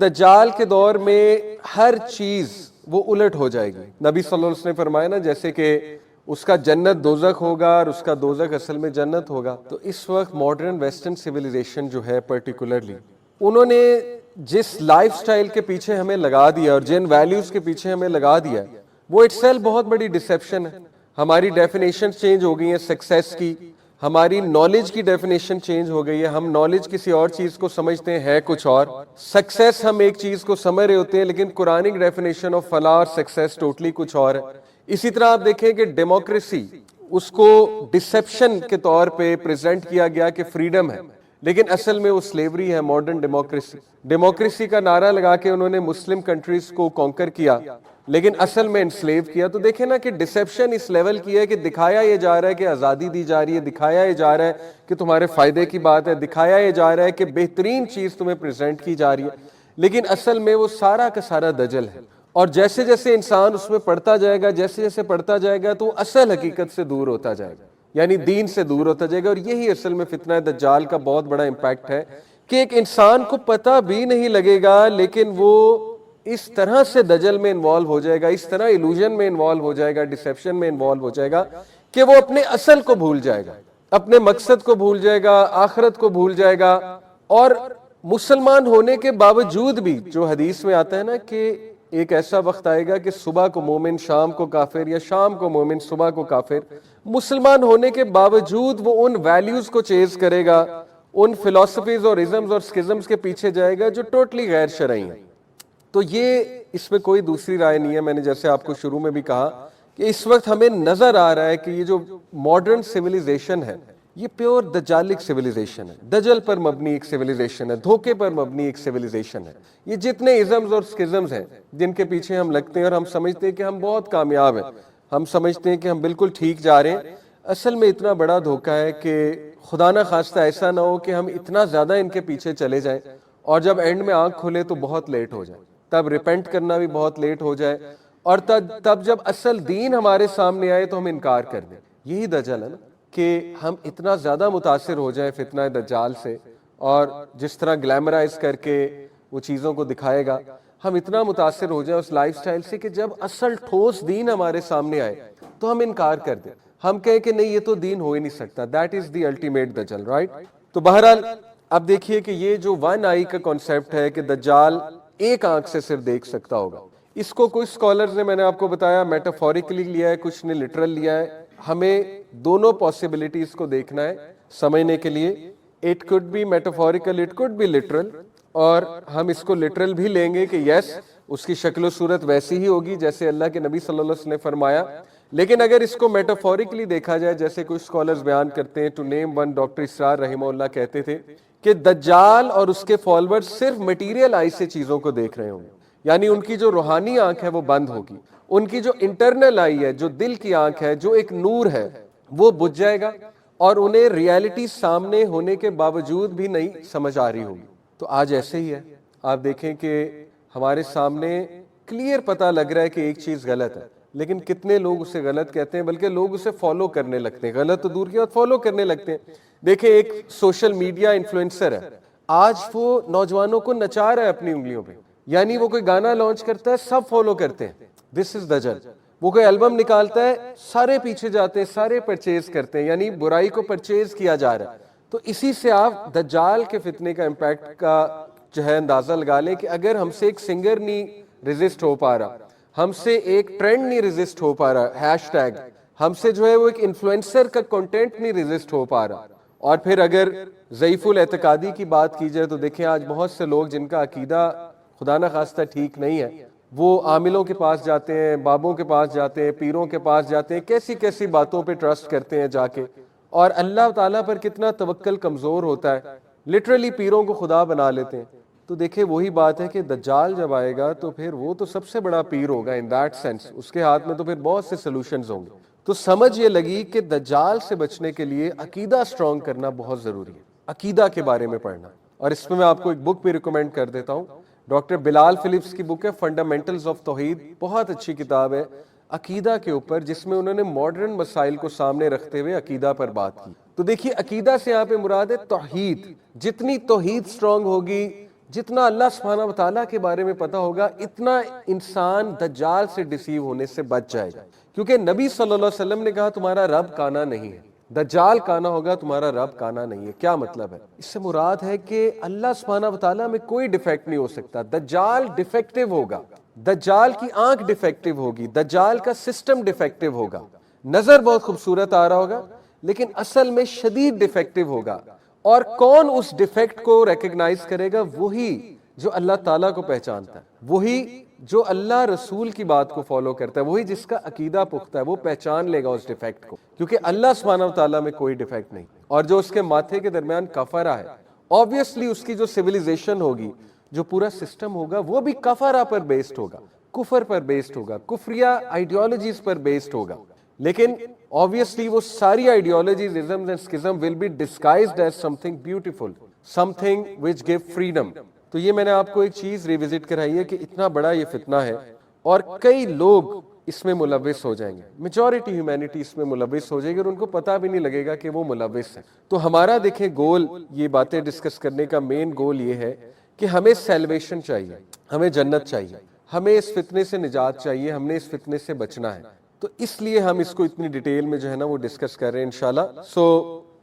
دجال کے دور میں ہر چیز وہ الٹ ہو جائے گی. نبی صلی اللہ علیہ وسلم نے فرمایا نا جیسے کہ اس کا جنت دوزخ ہوگا اور اس کا دوزخ اصل میں جنت ہوگا. تو اس وقت ماڈرن ویسٹرن سویلائزیشن جو ہے پرٹیکولرلی انہوں نے جس لائف سٹائل کے پیچھے ہمیں لگا دیا اور جن ویلیوز کے پیچھے ہمیں لگا دیا وہ اٹ سیلف بہت بڑی ڈسیپشن ہے. ہماری ڈیفینیشن چینج ہو گئی ہیں سکسیس کی, ہماری نالج کی ڈیفینیشن چینج ہو گئی ہے. ہم نالج کسی اور چیز کو سمجھتے ہیں ہے کچھ اور, سکسیس ہم ایک چیز کو سمجھ رہے ہوتے ہیں لیکن قرآنک ڈیفینیشن آف فلاح اور سکسیس ٹوٹلی کچھ اور ہے. اسی طرح آپ دیکھیں کہ ڈیموکریسی اس کو ڈسیپشن کے طور پہ پریزنٹ کیا گیا کہ فریڈم ہے, لیکن اصل میں وہ سلیوری ہے. ماڈرن ڈیموکریسی کا نعرہ لگا کے انہوں نے مسلم کنٹریز کو کانکر کیا لیکن اصل میں انسلیو کیا. تو دیکھیں نا کہ ڈسیپشن اس لیول کی ہے کہ دکھایا یہ جا رہا ہے کہ آزادی دی جا رہی ہے, دکھایا یہ جا رہا ہے کہ تمہارے فائدے کی بات ہے, دکھایا یہ جا رہا ہے کہ بہترین چیز تمہیں پریزنٹ کی جا رہی ہے, لیکن اصل میں وہ سارا کا سارا دجل ہے. اور جیسے جیسے انسان اس میں پڑھتا جائے گا, جیسے جیسے پڑھتا جائے گا تو وہ اصل حقیقت سے دور ہوتا جائے گا, یعنی دین سے دور ہوتا جائے گا. اور یہی اصل میں فتنہ دجال کا بہت بڑا امپیکٹ ہے کہ ایک انسان کو پتہ بھی نہیں لگے گا لیکن وہ اس طرح سے دجل میں انوالو ہو جائے گا, اس طرح ایلوژن میں انوالو ہو جائے گا, ڈسیپشن میں انوالو ہو جائے گا کہ وہ اپنے اصل کو بھول جائے گا, اپنے مقصد کو بھول جائے گا, آخرت کو بھول جائے گا. اور مسلمان ہونے کے باوجود بھی جو حدیث میں آتا ہے نا کہ ایک ایسا وقت آئے گا کہ صبح کو مومن شام کو کافر, یا شام کو مومن صبح کو کافر. مسلمان ہونے کے باوجود وہ ان ویلیوز کو چیز کرے گا, ان فلسفیز اور ازمز اور سکزمز کے پیچھے جائے گا جو ٹوٹلی غیر شرعی ہیں. تو یہ اس میں کوئی دوسری رائے نہیں ہے. میں نے جیسے آپ کو شروع میں بھی کہا کہ اس وقت ہمیں نظر آ رہا ہے کہ یہ جو ماڈرن سویلائزیشن ہے یہ پیور دجالک سویلائزیشن ہے, دجل پر مبنی ایک سویلائزیشن ہے, دھوکے پر مبنی ایک سویلائزیشن ہے. یہ جتنے ازمز اور سکزمز ہیں جن کے پیچھے ہم لگتے ہیں اور ہم سمجھتے ہیں کہ ہم بہت کامیاب ہیں, ہم سمجھتے ہیں کہ ہم بالکل ٹھیک جا رہے ہیں, اصل میں اتنا بڑا دھوکہ ہے کہ خدا نہ خواستہ ایسا نہ ہو کہ ہم اتنا زیادہ ان کے پیچھے چلے جائیں اور جب اینڈ میں آنکھ کھلے تو بہت لیٹ ہو جائے, تب ریپینٹ کرنا بھی بہت لیٹ ہو جائے, اور تب جب اصل دین ہمارے سامنے آئے تو ہم انکار کر دیں. یہی دجل ہے نا کہ ہم اتنا زیادہ متاثر ہو جائیں فتنہ دجال سے, اور جس طرح گلیمرائز کر کے وہ چیزوں کو دکھائے گا, ہم اتنا متاثر ہو جائیں اس لائف سٹائل سے کہ جب اصل ٹھوس دین ہمارے سامنے آئے تو ہم انکار کر دیں, ہم کہیں کہ نہیں یہ تو دین ہو ہی نہیں سکتا. دیٹ از دی الٹیمیٹ دجل, رائٹ. تو بہرحال اب دیکھیے کہ یہ جو ون آئی کا کانسیپٹ ہے کہ دجال ایک آنکھ سے صرف دیکھ سکتا ہوگا, اس کو کچھ سکولرز نے, میں نے آپ کو بتایا, میٹافوریکلی لیا ہے, کچھ نے لٹرل لیا ہے. ہمیں دونوں پاسبلٹیز کو دیکھنا ہے سمجھنے کے لیے. It could be metaphorical, it could be literal, اور ہم اس کو لٹرل بھی لیں گے کہ یس اس کی شکل و صورت ویسی ہی ہوگی جیسے اللہ کے نبی صلی اللہ علیہ وسلم نے فرمایا. لیکن اگر اس کو میٹافوریکلی دیکھا جائے, جیسے کچھ سکولرز بیان کرتے ہیں, ٹو نیم ون, ڈاکٹر اسرار رحمہ اللہ کہتے تھے کہ دجال اور اس کے فالوورز صرف مٹیریل آئی سے چیزوں کو دیکھ رہے ہوں گے, یعنی ان کی جو روحانی آنکھ ہے وہ بند ہوگی, ان کی جو انٹرنل آئی ہے, جو دل کی آنکھ ہے, جو ایک نور ہے, وہ بجھ جائے گا اور انہیں ریالٹی سامنے ہونے کے باوجود بھی نہیں سمجھ آ رہی ہوگی. تو آج ایسے ہی ہے, آپ دیکھیں کہ ہمارے سامنے کلیئر پتہ لگ رہا ہے کہ ایک چیز غلط ہے, لیکن کتنے لوگ اسے غلط کہتے ہیں, بلکہ لوگ اسے فالو کرنے لگتے ہیں, غلط تو دور کی بات فالو کرنے لگتے ہیں. دیکھیں ایک سوشل میڈیا انفلوئنسر ہے, آج وہ نوجوانوں کو نچا رہا ہے اپنی انگلیوں پہ, یعنی وہ کوئی گانا لانچ کرتا ہے سب فالو کرتے ہیں, دس از دجل. وہ کوئی البم نکالتا ہے سارے پیچھے جاتے ہیں, سارے پرچیز کرتے ہیں, یعنی برائی کو پرچیز کیا جا رہا ہے. تو اسی سے آپ دجال کے فتنے کا امپیکٹ کا جو ہے اندازہ لگا لیں کہ اگر ہم سے ایک سنگر نہیں ریزسٹ ہو پا رہا, ہم سے ایک ٹرینڈ نہیں ریزسٹ ہو پا رہا, ہیش ٹیگ, ہم سے جو ہے وہ ایک انفلوئنسر کا کنٹینٹ نہیں ریزسٹ ہو پا رہا, اور پھر اگر ضعیف الاعتقادی کی بات کی جائے تو دیکھیں آج بہت سے لوگ جن کا عقیدہ خدا نہ خواستہ ٹھیک نہیں ہے, وہ عاملوں کے پاس جاتے ہیں, بابوں کے پاس جاتے ہیں, پیروں کے پاس جاتے ہیں, کیسی کیسی باتوں پہ ٹرسٹ کرتے ہیں جا کے, اور اللہ تعالیٰ پر کتنا توکل کمزور ہوتا ہے, لٹرلی پیروں کو خدا بنا لیتے ہیں. تو دیکھیں وہی بات ہے کہ دجال جب آئے گا تو پھر وہ تو سب سے بڑا پیر ہوگا ان دیٹ سینس, اس کے ہاتھ میں تو پھر بہت سے سلوشنز ہوں گے. تو سمجھ یہ لگی کہ دجال سے بچنے کے لیے عقیدہ سٹرونگ کرنا بہت ضروری ہے, عقیدہ کے بارے میں پڑھنا. اور اس میں میں آپ کو ایک بک بھی ریکمینڈ کر دیتا ہوں, ڈاکٹر بلال فلپس کی بک ہے فنڈامنٹلز آف توحید, بہت اچھی کتاب ہے عقیدہ کے اوپر, جس میں انہوں نے ماڈرن مسائل کو سامنے رکھتے ہوئے عقیدہ پر بات کی. تو دیکھیے عقیدہ سے یہاں پہ مراد ہے توحید. جتنی توحید سٹرونگ ہوگی, جتنا اللہ سبحانہ و تعالیٰ کے بارے میں پتا ہوگا اتنا انسان دجال سے ڈسیو ہونے سے بچ جائے گا، کیونکہ نبی صلی اللہ علیہ وسلم نے کہا تمہارا رب کانا نہیں ہے، دجال کانا ہوگا، تمہارا رب کانا نہیں ہے۔ کیا مطلب ہے؟ اس سے مراد ہے کہ اللہ سبحانہ و تعالیٰ میں کوئی ڈیفیکٹ نہیں ہو سکتا، دجال ڈیفیکٹیو ہوگا، دجال کی آنکھ ڈیفیکٹیو ہوگی، دجال کا سسٹم ڈیفیکٹیو ہوگا، نظر بہت خوبصورت آ رہا ہوگا لیکن اصل میں شدید ڈیفیکٹیو ہوگا۔ اور کون اس ڈیفیکٹ کو ریکگنائز کرے گا؟ وہی جو اللہ تعالیٰ کو پہچانتا ہے، وہی جو اللہ رسول کی بات کو فالو کرتا ہے، وہی جس کا عقیدہ پختہ ہے، وہ پہچان لے گا اس ڈیفیکٹ کو، کیونکہ اللہ سبحانہ و تعالیٰ میں کوئی ڈیفیکٹ نہیں۔ اور جو اس کے ماتھے کے درمیان کفرہ ہے، obviously اس کی جو سویلائزیشن ہوگی، جو پورا سسٹم ہوگا، وہ بھی کفرہ پر بیسڈ ہوگا، کفر پر بیسڈ ہوگا، کفریہ آئیڈیالوجیز پر بیسڈ ہوگا۔ لیکن obviously وہ ساری ideologies isms and schism will be disguised as something beautiful, something which give freedom۔ تو یہ میں نے آپ کو ایک چیز ریوزٹ کرائی ہے کہ اتنا بڑا یہ فتنہ ہے اور کئی لوگ اس میں ملوث ہو جائیں گے، میجورٹی ہیومینٹی اس میں ملوث ہو جائے گی اور ان کو پتہ بھی نہیں لگے گا کہ وہ ملوث ہیں۔ تو ہمارا دیکھیں گول، یہ باتیں ڈسکس کرنے کا مین گول یہ ہے کہ ہمیں سیلویشن چاہیے، ہمیں جنت چاہیے، ہمیں اس فتنے سے نجات چاہیے، ہم نے اس فتنے سے بچنا ہے۔ تو اس لیے ہم اس کو اتنی ڈیٹیل میں جو ہے نا وہ ڈسکس کر رہے ہیں انشاءاللہ۔ سو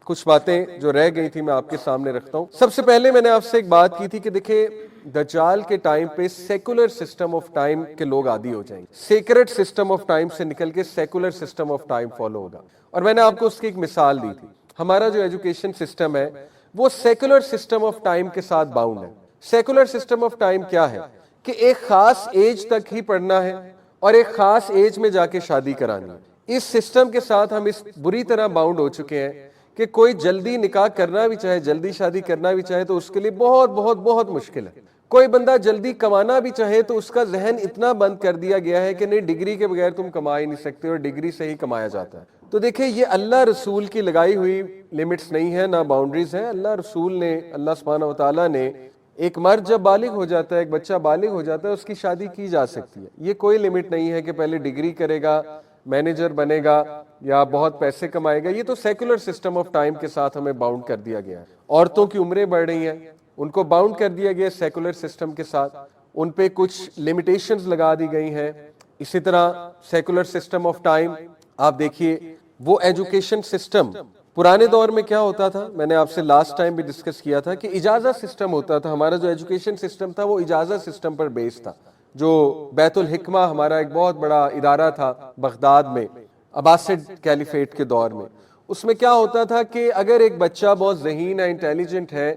کچھ باتیں جو رہ گئی تھی میں آپ کے سامنے رکھتا ہوں۔ سب سے پہلے میں نے آپ سے ایک بات کی تھی کہ دیکھیں دجال کے ٹائم پہ سیکولر سسٹم آف ٹائم کے لوگ عادی ہو جائیں گے، سیکرٹ سسٹم آف ٹائم سے نکل کے secular system of time follow ہوگا۔ اور میں نے آپ کو اس کی ایک مثال دی تھی، ہمارا جو ایجوکیشن سسٹم ہے وہ سیکولر سسٹم آف ٹائم کے ساتھ باؤنڈ ہے۔ سیکولر سسٹم آف ٹائم کیا ہے؟ کہ ایک خاص ایج تک ہی پڑھنا ہے اور ایک خاص ایج میں جا کے شادی کرانی ہے۔ اس سسٹم کے ساتھ ہم اس بری طرح باؤنڈ ہو چکے ہیں کہ کوئی جلدی نکاح کرنا بھی چاہے، جلدی شادی کرنا بھی چاہے تو اس کے لیے بہت بہت بہت مشکل ہے۔ کوئی بندہ جلدی کمانا بھی چاہے تو اس کا ذہن اتنا بند کر دیا گیا ہے کہ نہیں، ڈگری کے بغیر تم کما ہی نہیں سکتے اور ڈگری سے ہی کمایا جاتا ہے۔ تو دیکھیں یہ اللہ رسول کی لگائی ہوئی لمٹس نہیں ہے، نہ باؤنڈریز ہیں۔ اللہ رسول نے، اللہ سبحانہ و تعالیٰ نے، ایک مرد جب بالغ ہو جاتا ہے، ایک بچہ بالغ ہو جاتا ہے، اس کی شادی کی جا سکتی ہے۔ یہ کوئی لمٹ نہیں ہے کہ پہلے ڈگری کرے گا، مینیجر بنے گا یا بہت پیسے کمائے گا۔ یہ تو سیکولر سسٹم آف ٹائم کے ساتھ ہمیں باؤنڈ کر دیا گیا ہے۔ عورتوں کی عمریں بڑھ رہی ہیں، ان کو باؤنڈ کر دیا گیا سیکولر سسٹم کے ساتھ، ان پہ کچھ لمیٹیشنز لگا دی گئی ہیں۔ اسی طرح سیکولر سسٹم آف ٹائم آپ دیکھیے، وہ ایجوکیشن سسٹم پرانے دور میں کیا ہوتا تھا، میں نے آپ سے لاسٹ ٹائم بھی ڈسکس کیا تھا کہ اجازت سسٹم ہوتا تھا۔ ہمارا جو ایجوکیشن سسٹم تھا وہ اجازت سسٹم پر بیس تھا۔ جو بیت الحکمہ ہمارا ایک بہت بڑا ادارہ تھا بغداد میں عباسڈ کیلیفیٹ کے دور میں، اس میں کیا ہوتا تھا کہ اگر ایک بچہ بہت ذہین ہے، انٹیلیجنٹ ہے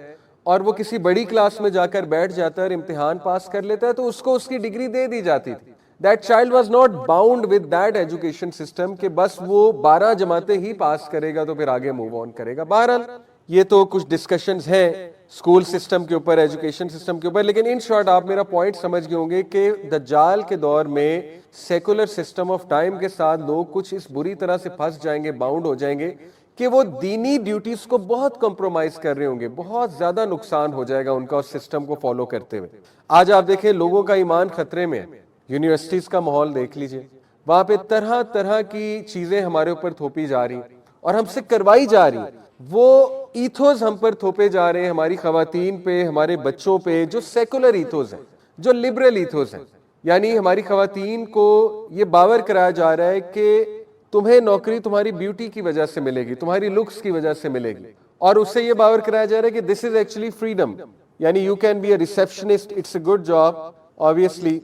اور وہ کسی بڑی کلاس میں جا کر بیٹھ جاتا ہے اور امتحان پاس کر لیتا ہے تو اس کو اس کی ڈگری دے دی جاتی تھی۔ That child was not bound with that education system کہ بس وہ 12 جماعتیں ہی پاس کرے گا تو پھر آگے موو آن کرے گا۔ بہرحال یہ تو کچھ ڈسکشنز ہیں اسکول سسٹم کے اوپر، ایجوکیشن سسٹم کے اوپر، لیکن ان شارٹ آپ میرا پوائنٹ سمجھ گئے ہوں گے کہ دجال کے دور میں سیکولر سسٹم آف ٹائم کے ساتھ لوگ کچھ اس بری طرح سے پھنس جائیں گے، باؤنڈ ہو جائیں گے کہ وہ دینی ڈیوٹیز کو بہت کمپرومائز کر رہے ہوں گے، بہت زیادہ نقصان ہو جائے گا ان کا اس سسٹم کو فالو کرتے ہوئے۔ آج آپ دیکھیں لوگوں کا ایمان خطرے میں ہے۔ یونیورسٹیز کا ماحول دیکھ لیجئے، وہاں پہ طرح طرح کی چیزیں ہمارے اوپر تھوپی جا رہی ہیں اور ہم سے کروائی جا رہی ہیں۔ وہ ایتھوز ہم پر تھوپے جا رہے ہیں، ہماری خواتین پہ، ہمارے بچوں پہ، جو سیکولر ایتھوز ہیں، جو لبرل ایتھوز ہیں۔ یعنی ہماری خواتین کو یہ باور کرایا جا رہا ہے کہ تمہیں نوکری تمہاری بیوٹی کی وجہ سے ملے گی، تمہاری لکس کی وجہ سے ملے گی، اور اس سے یہ باور کرایا جا رہا ہے کہ دس از ایکچولی فریڈم۔ یعنی you can be a receptionist, it's a good job obviously,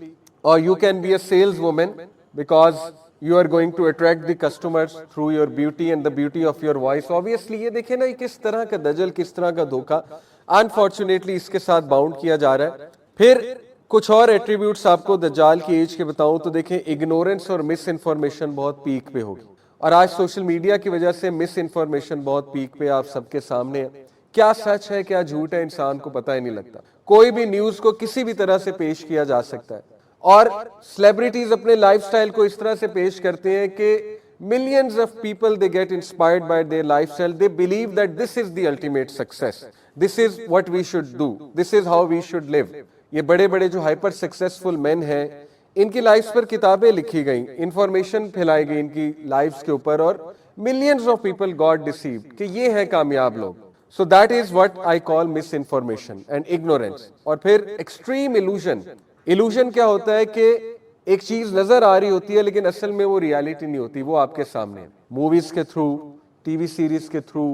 or you can be a saleswoman because you are going to attract the customers through your beauty and the beauty of your voice. Obviously یہ دیکھیں نا کس طرح کا دجل، کس طرح کا دھوکہ unfortunately اس کے ساتھ باؤنڈ کیا جا رہا ہے۔ پھر کچھ اور ایٹریبیوٹس آپ کو دجال کی ایج کے بتاؤں تو دیکھیں اگنورنس اور مس انفارمیشن بہت پیک پہ ہوگی، اور آج سوشل میڈیا کی وجہ سے مس انفارمیشن بہت پیک پہ آپ سب کے سامنے ہے۔ کیا سچ ہے کیا جھوٹ ہے انسان کو پتہ ہی نہیں لگتا، کوئی بھی نیوز کو کسی بھی طرح سے پیش کیا جا سکتا ہے، اور سیلیبریٹیز اپنے لائف سٹائل کو اس طرح سے پیش کرتے ہیں کہ millions of people they get inspired by their lifestyle, they believe that this is the ultimate success, this is what we should do, this is how we should live. یہ بڑے بڑے جو ہائپر سکسیسفل مین ہیں، ان کی lives پر کتابیں لکھی گئیں، information پھیلائی گئی ان کی لائفز کے اوپر، اور millions of people got deceived کہ یہ ہیں کامیاب لوگ۔ So that is what I call misinformation and ignorance. اور پھر extreme illusion. Illusion کیا ہوتا ہے کہ ایک چیز نظر آ رہی ہوتی ہے لیکن اصل میں وہ ریالٹی نہیں ہوتی, وہ آپ کے سامنے ہے. موویز کے تھرو, ٹی وی سیریز کے تھرو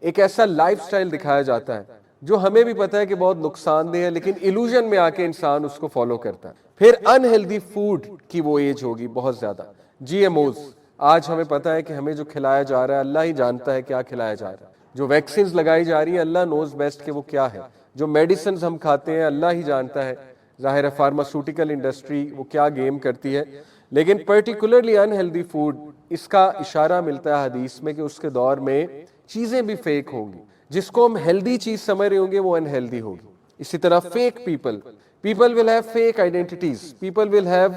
ایک ایسا لائف سٹائل دکھایا جاتا ہے جو ہمیں بھی پتا ہے کہ بہت نقصان دہ ہے, لیکن ایلوژن میں آ کے انسان اس کو فالو کرتا ہے. پھر انہیلدی فوڈ کی وہ ایج ہوگی بہت زیادہ. جی ایم اوز, آج ہمیں پتا ہے کہ ہمیں جو کھلایا جا رہا ہے اللہ ہی جانتا ہے کیا کھلایا جا رہا ہے. جو ویکسینز لگائی جا رہی ہیں اللہ نوز بیسٹ کہ وہ کیا ہے. جو میڈیسنز ہم کھاتے ہیں اللہ ہی جانتا ہے, ظاہر ہے فارماسیوٹیکل انڈسٹری وہ کیا گیم کرتی ہے. لیکن پرٹیکولرلی انہیلدی فوڈ, اس کا اشارہ ملتا ہے حدیث میں کہ اس کے دور میں چیزیں بھی فیک ہوں گی. جس کو ہم ہیلدی چیز سمجھ رہے ہوں گے وہ انہیلدی ہوگی. اسی طرح fake people will have fake identities, people will have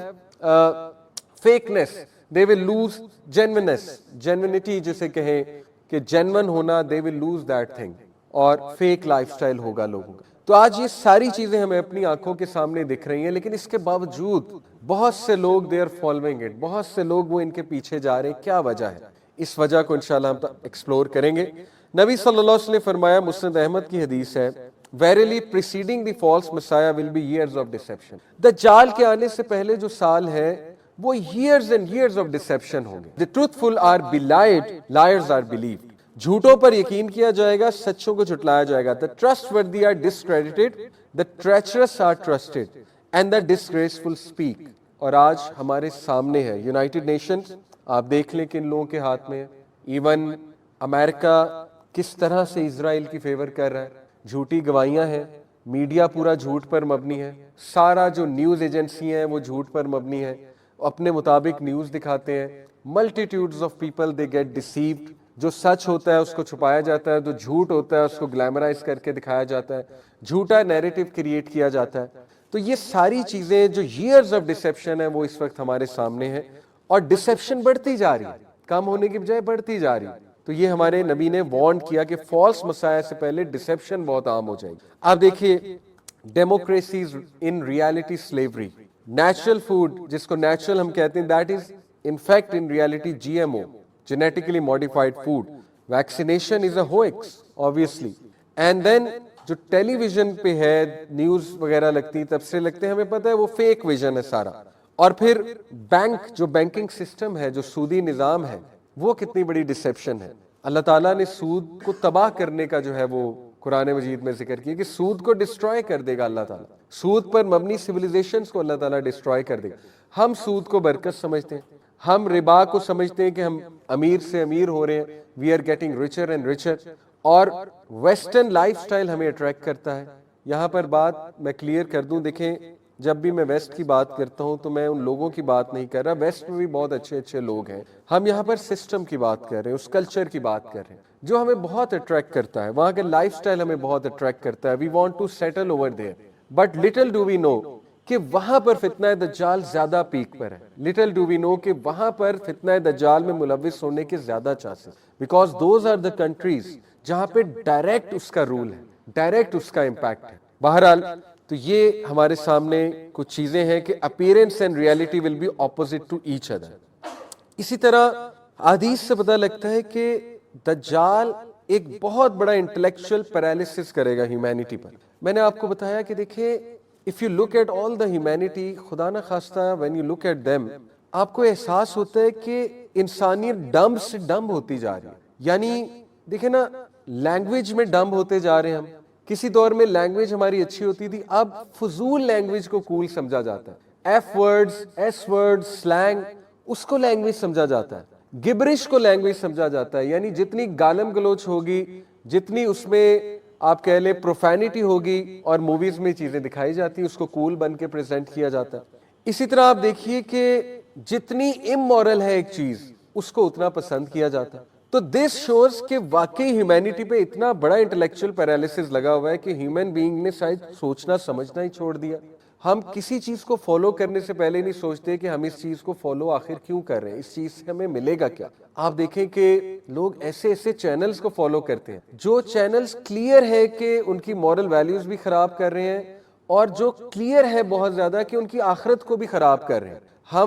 fakeness, they will lose genuineness, genuinity جسے کہیں کہ جینون ہونا, they will lose that thing, اور فیک لائف سٹائل ہوگا لوگوں کا. تو آج یہ ساری چیزیں ہمیں اپنی آنکھوں کے سامنے دکھ رہی ہیں, لیکن اس کے باوجود بہت سے لوگ دے آر فالوئنگ اٹ, بہت سے لوگ وہ ان کے پیچھے جا رہے ہیں. کیا وجہ ہے؟ اس وجہ کو انشاءاللہ ہم ایکسپلور کریں گے. نبی صلی اللہ علیہ وسلم نے فرمایا, مسند احمد کی حدیث ہے, Verily preceding the false Messiah will be years of deception. دجال کے آنے سے پہلے جو سال ہے وہ years and years of deception ہوں گے. The truthful are belied, liars are believed. جھوٹوں پر یقین کیا جائے گا, سچوں کو جھٹلایا جائے گا. The trustworthy are discredited, the treacherous are trusted, and the disgraceful speak. اور آج ہمارے سامنے ہے یونائٹڈ نیشنز, آپ دیکھ لیں کہ ان لوگوں کے ہاتھ میں, ایون امریکہ کس طرح سے اسرائیل کی فیور کر رہا ہے. جھوٹی گواہیاں ہیں, میڈیا پورا جھوٹ پر مبنی ہے, سارا جو نیوز ایجنسی ہیں وہ جھوٹ پر مبنی ہے, اپنے مطابق نیوز دکھاتے ہیں. Multitudes of people they get deceived. جو سچ ہوتا ہے اس کو چھپایا جاتا ہے, جو جھوٹ ہوتا ہے اس کو گلیمرائز کر کے دکھایا جاتا ہے, جھوٹا نیریٹو کریٹ کیا جاتا ہے. تو یہ ساری چیزیں جو ایئرز آف ڈسیپشن ہے وہ اس وقت ہمارے سامنے ہیں, اور ڈسیپشن بڑھتی جا رہی ہے, کم ہونے کی بجائے بڑھتی جا رہی ہے. تو یہ ہمارے نبی نے وارن کیا کہ فالس مسائح سے پہلے ڈسیپشن بہت عام ہو جائے گی. آپ دیکھیے, democracies in reality slavery. Natural food جس کو نیچرل ہم کہتے ہیں, that is in fact in reality G M O, genetically modified food. Vaccination is a hoax obviously. And then جو ٹیلی ویژن پہ ہے نیوز وغیرہ لگتی, تب سے لگتے ہیں, ہمیں پتہ ہے وہ فیک ویژن ہے سارا. اور پھر بینک, جو بینکنگ سسٹم ہے, جو سودی نظام ہے, وہ کتنی بڑی ڈسیپشن ہے. اللہ تعالیٰ نے سود کو تباہ کرنے کا جو ہے وہ قرآن مجید میں ذکر کیا کہ سود کو ڈسٹروائے کر دے گا اللہ تعالیٰ. سود پر مبنی سویلائزیشنز کو اللہ تعالیٰ ڈسٹروائے کر دے گا. ہم سود کو برکت سمجھتے ہیں, ہم ربا کو سمجھتے ہیں کہ ہم امیر سے امیر ہو رہے ہیں, we are getting richer and richer, اور ویسٹرن لائف سٹائل ہمیں اٹریکٹ کرتا ہے. یہاں پر بات میں کلیئر کر دوں, دیکھیں جب بھی میں ویسٹ کی بات کرتا ہوں تو میں ان لوگوں کی بات نہیں کر رہا, ویسٹ میں بھی بہت اچھے اچھے لوگ ہیں. ہم یہاں پر سسٹم کی بات کر رہے ہیں, اس کلچر کی بات کر رہے ہیں جو ہمیں بہت اٹریکٹ کرتا ہے, وہاں کے لائف سٹائل ہمیں بہت اٹریکٹ کرتا ہے. We want to settle over there, but little do we know کہ وہاں پر فتنہ دجال زیادہ پیک پر ہے. لٹل ڈو وی نو کہ وہاں پر فتنہ دجال میں ملوث ہونے کے زیادہ chances, because those are the countries جہاں پہ ڈائریکٹ اس کا رول ہے, ڈائریکٹ اس کا امپیکٹ ہے. بہرحال تو یہ ہمارے سامنے کچھ چیزیں ہیں کہ appearance and reality will be opposite to each other. اسی طرح حدیث سے پتہ لگتا ہے کہ دجال ایک بہت بڑا انٹلیکچوئل پیرالیسس کرے گا ہیومینٹی پر. میں نے آپ کو بتایا کہ دیکھیں, if you look at all the humanity, خدا نہ خواستہ when you look at them, آپ کو احساس ہوتا ہے کہ انسانیت ڈمب سے ڈمب ہوتی جا رہی ہے. یعنی دیکھیں نا, لینگویج میں ڈمب ہوتے جا رہے ہیں ہم. کسی دور میں لینگویج ہماری اچھی ہوتی تھی, اب فضول لینگویج کو کول سمجھا جاتا ہے. F words, S words, slang, اس کو لینگویج سمجھا جاتا ہے. گبرش کو لینگویج سمجھا جاتا ہے. یعنی جتنی گالم گلوچ ہوگی, جتنی اس میں آپ کہہ لیں پروفینٹی ہوگی, اور موویز میں چیزیں دکھائی جاتی ہیں, اس کو کول بن کے پریزنٹ کیا جاتا ہے. اسی طرح آپ دیکھیے کہ جتنی امورل ہے ایک چیز, اس کو اتنا پسند کیا جاتا ہے. تو دس شوز کہ واقعی ہیومینٹی پہ اتنا بڑا انٹلیکچوئل پیرالیسس لگا ہوا ہے کہ ہیومن بینگ نے شاید سوچنا سمجھنا ہی چھوڑ دیا. ہم کسی چیز کو فالو کرنے سے پہلے نہیں سوچتے کہ ہم اس چیز کو فالو آخر کیوں کر رہے ہیں, اس چیز سے ہمیں ملے گا کیا. آپ دیکھیں کہ لوگ ایسے ایسے چینلز کو فالو کرتے ہیں جو چینلز کلیئر ہے کہ ان کی مورل ویلیوز بھی خراب کر رہے ہیں, اور جو کلیئر ہے بہت زیادہ کہ ان کی آخرت کو بھی خراب کر رہے ہیں.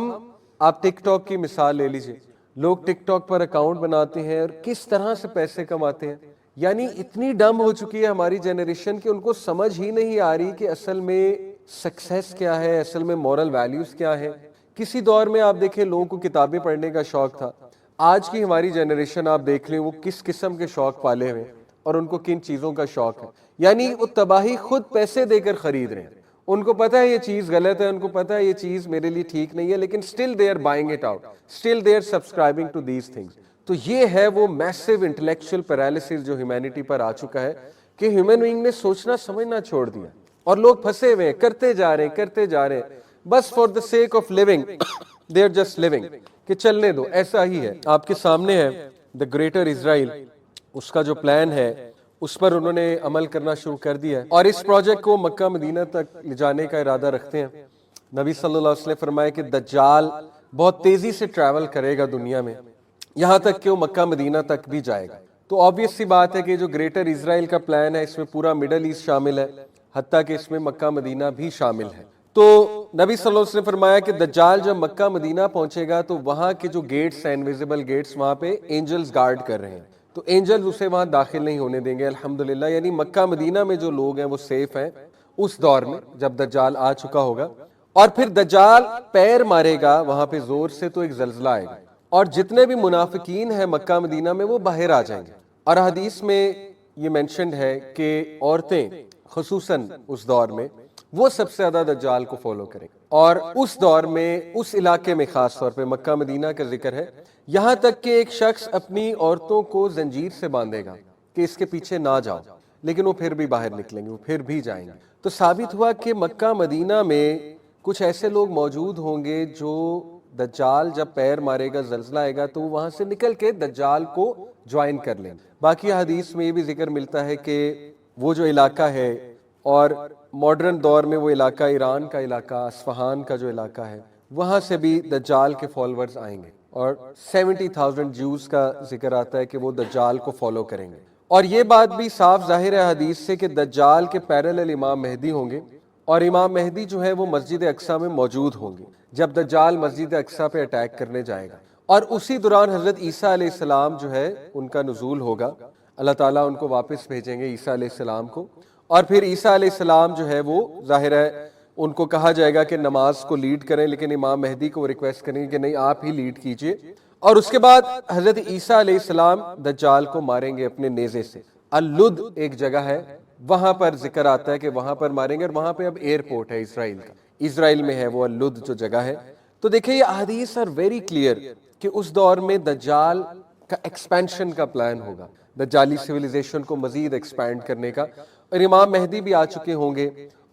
آپ ٹک ٹاک کی مثال لے لیجئے, لوگ ٹک ٹاک پر اکاؤنٹ بناتے ہیں اور کس طرح سے پیسے کماتے ہیں, یعنی اتنی ڈم ہو چکی ہے ہماری جنریشن کہ ان کو سمجھ ہی نہیں آ رہی کہ اصل میں سکسیس کیا ہے، اصل میں مورل ویلیوز کیا ہے۔ کسی دور میں آپ دیکھیں لوگوں کو کتابیں پڑھنے کا شوق تھا، آج کی ہماری جنریشن آپ دیکھ لیں وہ کس قسم کے شوق پالے ہوئے اور ان کو کن چیزوں کا شوق ہے۔ یعنی وہ تباہی خود پیسے دے کر خرید رہے ہیں، ان کو پتا ہے یہ چیز غلط ہے، ان کو پتا ہے یہ چیز میرے لیے ٹھیک نہیں ہے، لیکن still they are buying it out, still they are subscribing to these things۔ تو یہ ہے وہ میسو انٹلیکچوئل پیرالسس جو ہیومینٹی پر آ چکا ہے کہ ہیومن بینگ نے سوچنا سمجھنا چھوڑ دیا اور لوگ پھنسے ہوئے ہیں، کرتے جا رہے ہیں بس for the sake of living, they are just living, کہ چلنے دو ایسا ہی ہے۔ آپ کے سامنے ہے دا گریٹر اسرائیل، اس کا جو پلان ہے اس پر انہوں نے عمل کرنا شروع کر دیا ہے اور اس پروجیکٹ کو مکہ مدینہ تک لے جانے کا ارادہ رکھتے ہیں۔ نبی صلی اللہ علیہ وسلم نے فرمایا کہ دجال بہت تیزی سے ٹریول کرے گا دنیا میں، یہاں تک کہ وہ مکہ مدینہ تک بھی جائے گا۔ تو آبویس سی بات ہے کہ جو گریٹر اسرائیل کا پلان ہے اس میں پورا مڈل ایسٹ شامل ہے، حتیٰ کہ اس میں مکہ مدینہ بھی شامل ہے۔ تو نبی صلی اللہ علیہ وسلم نے فرمایا کہ دجال جب مکہ مدینہ پہنچے گا تو وہاں کے جو گیٹس ہیں، انویزیبل گیٹس، وہاں پہ اینجلز گارڈ کر رہے ہیں، تو اینجلز اسے وہاں داخل نہیں ہونے دیں گے الحمدللہ۔ یعنی مکہ مدینہ میں جو لوگ ہیں وہ سیف ہیں اس دور میں جب دجال آ چکا ہوگا۔ اور پھر دجال پیر مارے گا وہاں پہ زور سے تو ایک زلزلہ آئے گا اور جتنے بھی منافقین ہیں مکہ مدینہ میں وہ باہر آ جائیں گے۔ اور حدیث میں یہ مینشنڈ ہے کہ عورتیں خصوصاً اس دور میں وہ سب سے زیادہ دجال کو فالو کریں، اور اس دور میں اس علاقے میں خاص طور پہ مکہ مدینہ کا ذکر ہے، یہاں تک کہ ایک شخص اپنی عورتوں کو زنجیر سے باندھے گا کہ اس کے پیچھے نہ جاؤ، لیکن وہ پھر بھی باہر نکلیں گے، وہ پھر بھی جائیں گے۔ تو ثابت ہوا کہ مکہ مدینہ میں کچھ ایسے لوگ موجود ہوں گے جو دجال جب پیر مارے گا، زلزلہ آئے گا، تو وہ وہاں سے نکل کے دجال کو جوائن کر لیں۔ باقی حدیث میں یہ بھی ذکر ملتا ہے کہ وہ جو علاقہ ہے اور ماڈرن دور میں وہ علاقہ ایران کا علاقہ، اصفہان کا جو علاقہ ہے، وہاں سے بھی دجال کے فالوورز آئیں گے اور 70,000 جوز کا ذکر آتا ہے کہ وہ دجال کو فالو کریں گے۔ اور یہ بات بھی صاف ظاہر ہے حدیث سے کہ دجال کے پیرالل امام مہدی ہوں گے، اور امام مہدی جو ہے وہ مسجد اقصیٰ میں موجود ہوں گے جب دجال مسجد اقصیٰ پہ اٹیک کرنے جائے گا، اور اسی دوران حضرت عیسیٰ علیہ السلام جو ہے ان کا نزول ہوگا، اللہ تعالیٰ ان کو واپس بھیجیں گے عیسیٰ علیہ السلام کو، اور پھر عیسیٰ علیہ السلام جو ہے وہ ظاہر ہے ان کو کہا جائے گا کہ نماز کو لیڈ کریں، لیکن امام مہدی کو ریکویسٹ کریں گے کہ نہیں آپ ہی لیڈ کیجئے، اور اس کے بعد حضرت عیسیٰ علیہ السلام دجال کو ماریں گے اپنے نیزے سے۔ اللد ایک جگہ ہے، وہاں پر ذکر آتا ہے کہ وہاں پر ماریں گے، اور وہاں پہ اب ایئرپورٹ ہے اسرائیل کا، اسرائیل میں ہے وہ اللد جو جگہ ہے۔ تو دیکھیں یہ احادیث are very clear کہ اس دور میں دجال کا ایکسپینشن کا پلان ہوگا، دجالی سویلائزیشن کو مزید ایکسپینڈ کرنے کا، اور امام مہدی بھی آ چکے ہوں گے۔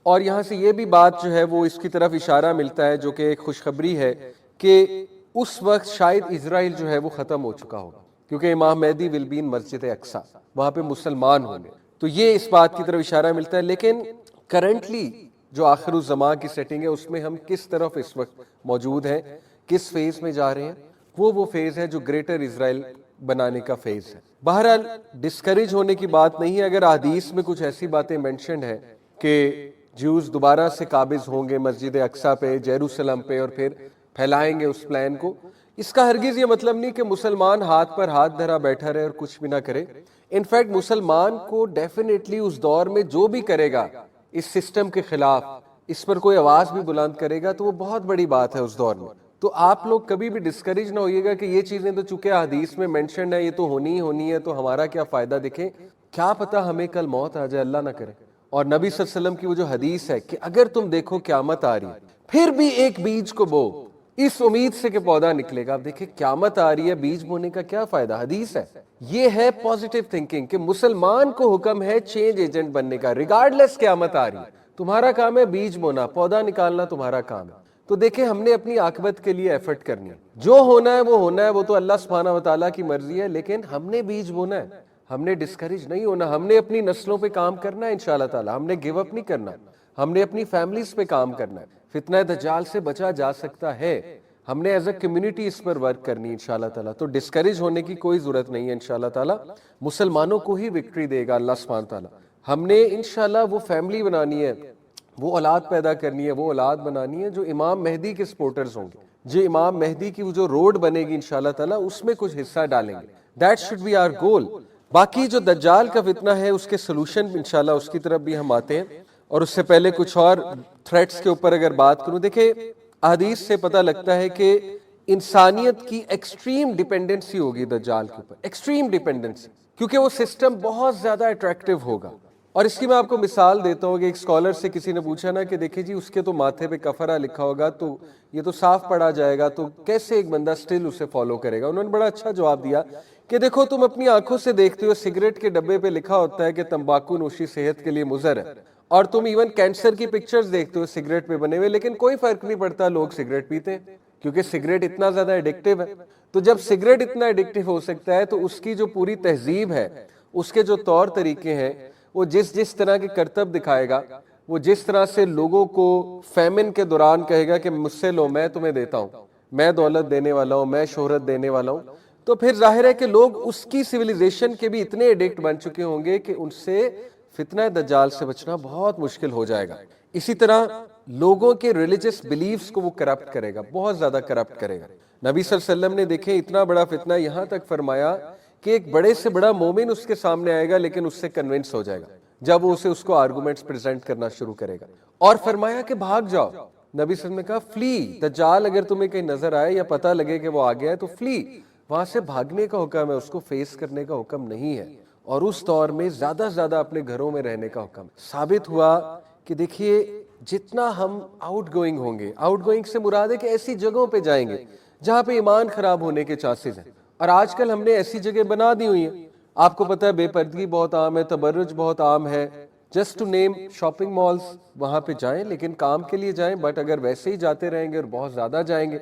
اور یہاں سے یہ بھی بات جو ہے وہ اس کی طرف اشارہ ملتا ہے جو کہ ایک خوشخبری ہے کہ اس وقت شاید اسرائیل جو ہے وہ ختم ہو چکا ہوگا، کیونکہ امام مہدی ول بی ان مسجد اقصیٰ، وہاں پہ مسلمان ہوں گے، تو یہ اس بات کی طرف اشارہ ملتا ہے۔ لیکن کرنٹلی جو آخر الزمان کی سیٹنگ ہے اس میں ہم کس طرف اس وقت موجود ہیں، کس فیز میں جا رہے ہیں، وہ فیز ہے جو گریٹر اسرائیل بنانے کا فیز ہے۔ بہرحال ڈسکریج ہونے کی بات نہیں ہے اگر حدیث میں کچھ ایسی باتیں مینشنڈ ہیں کہ جیوز دوبارہ سے قابض ہوں گے مسجد اقصیٰ پہ، جیروسلم پہ، اور پھر پھیلائیں گے اس پلان کو۔ اس کا ہرگز یہ مطلب نہیں کہ مسلمان ہاتھ پر ہاتھ دھرا بیٹھا رہے اور کچھ بھی نہ کرے۔ انفیکٹ مسلمان کو ڈیفینیٹلی اس دور میں جو بھی کرے گا اس سسٹم کے خلاف، اس پر کوئی آواز بھی بلند کرے گا تو وہ بہت بڑی بات ہے اس دور میں۔ تو آپ لوگ کبھی بھی ڈسکریج نہ ہوئیے گا کہ یہ چیزیں تو چونکہ حدیث میں مینشنڈ ہے، یہ تو ہونی ہی ہونی ہے، تو ہمارا کیا فائدہ، دیکھیں کیا پتہ ہمیں کل موت آ جائے، اللہ نہ کرے۔ اور نبی صلی اللہ علیہ وسلم کی وہ جو حدیث ہے کہ اگر تم دیکھو قیامت آ رہی ہے پھر بھی ایک بیج کو بو، اس امید سے کہ پودا نکلے گا۔ آپ دیکھیں قیامت آ رہی ہے، بیج بونے کا کیا فائدہ، حدیث ہے۔ یہ ہے پازیٹیو تھنکنگ کہ مسلمان کو حکم ہے چینج ایجنٹ بننے کا، ریگارڈلیس قیامت آ رہی ہے، تمہارا کام ہے بیج بونا، پودا نکالنا تمہارا کام ہے۔ تو دیکھیں ہم نے اپنی عاقبت کے لیے ایفرٹ کرنی ہے، جو ہونا ہے وہ ہونا ہے، وہ تو اللہ سبحانہ و تعالیٰ کی مرضی ہے، لیکن ہم نے بیج بونا ہے، ہم نے ڈسکریج نہیں ہونا، ہم نے اپنی نسلوں پہ کام کرنا ہے انشاءاللہ تعالیٰ، ہم نے گیو اپ نہیں کرنا، ہم نے اپنی فیملیز پہ کام کرنا ہے، فتنہ دجال سے بچا جا سکتا ہے، ہم نے ایز اے کمیونٹی اس پر ورک کرنی ہے انشاءاللہ تعالیٰ۔ تو ڈسکریج ہونے کی کوئی ضرورت نہیں ہے انشاءاللہ تعالیٰ، مسلمانوں کو ہی وکٹری دے گا اللہ سبحانہ تعالیٰ۔ ہم نے انشاءاللہ وہ فیملی بنانی ہے، وہ اولاد پیدا کرنی ہے، وہ اولاد بنانی ہے جو امام مہدی کے سپورٹرز ہوں گے، جو امام مہدی کی وہ جو روڈ بنے گی انشاءاللہ تعالیٰ اس میں کچھ حصہ ڈالیں گے۔ دیٹ شوڈ بی آور گول۔ باقی جو دجال کا فتنہ ہے اس کے سلوشن انشاءاللہ اس کی طرف بھی ہم آتے ہیں، اور اس سے پہلے کچھ اور تھریٹس کے اوپر اگر بات کروں، دیکھیں احادیث سے پتہ لگتا ہے کہ انسانیت کی ایکسٹریم ڈیپینڈنسی ہوگی دجال کے اوپر، ایکسٹریم ڈیپینڈنسی، کیونکہ وہ سسٹم بہت زیادہ اٹریکٹیو ہوگا۔ اور اس کی میں آپ کو مثال دیتا ہوں کہ ایک اسکالر سے کسی نے پوچھا نا کہ دیکھیں جی اس کے تو ماتھے پہ کفرہ لکھا ہوگا تو یہ تو صاف پڑھا جائے گا، تو کیسے ایک بندہ سٹل اسے فالو کرے گا؟ انہوں نے بڑا اچھا جواب دیا کہ دیکھو تم اپنی آنکھوں سے دیکھتے ہو سگریٹ کے ڈبے پہ لکھا ہوتا ہے کہ تمباکو نوشی صحت کے لیے مضر ہے، اور تم ایون کینسر کی پکچرز دیکھتے ہو سگریٹ پہ بنے ہوئے، لیکن کوئی فرق نہیں پڑتا لوگ سگریٹ پیتے ہیں کیونکہ سگریٹ اتنا زیادہ ایڈکٹیو ہے۔ تو جب سگریٹ اتنا ایڈکٹیو ہو سکتا ہے تو اس کی جو پوری تہذیب ہے، اس کے جو طور طریقے ہیں، وہ جس طرح کے کرتب دکھائے گا، وہ جس طرح سے لوگوں کو فیمن کے دوران کہے گا کہ مجھ سے لو میں تمہیں دیتا ہوں، میں دولت دینے والا ہوں، میں شہرت دینے والا ہوں، تو پھر ظاہر ہے کہ لوگ اس کی سویلائزیشن کے بھی اتنے ایڈکٹ بن چکے ہوں گے کہ ان سے فتنہ دجال سے بچنا بہت مشکل ہو جائے گا۔ اسی طرح لوگوں کے ریلیجس بلیفز کو وہ کرپٹ کرے گا، بہت زیادہ کرپٹ کرے گا۔ نبی صلی اللہ علیہ وسلم نے دیکھیں اتنا بڑا فتنہ یہاں تک فرمایا کہ ایک بڑے سے بڑا مومن اس کے سامنے آئے گا لیکن اس سے کنونس ہو جائے گا جب وہ اس کو آرگومنٹس پریزنٹ کرنا شروع کرے گا، اور فرمایا کہ بھاگ جاؤ۔ نبی صلی اللہ علیہ وسلم نے کہا فلی، دجال اگر تمہیں کہیں نظر آئے یا پتہ لگے کہ وہ آ گیا ہے تو فلی، وہاں سے بھاگنے کا حکم ہے، اس کو فیس کرنے کا حکم نہیں ہے، اور اس دور میں زیادہ سے زیادہ اپنے گھروں میں رہنے کا حکم۔ ثابت ہوا کہ دیکھیے جتنا ہم آؤٹ گوئنگ ہوں گے، آؤٹ گوئنگ سے مراد ہے کہ ایسی جگہوں پہ جائیں گے جہاں پہ ایمان خراب ہونے کے چانسز ہیں، اور آج کل ہم نے ایسی جگہ بنا دی ہوئی ہیں، آپ کو پتہ ہے بے پردگی بہت عام ہے، تبرج بہت عام ہے، just to name shopping malls, وہاں پہ جائیں لیکن کام کے لیے جائیں، بٹ اگر ویسے ہی جاتے رہیں گے اور بہت زیادہ جائیں گے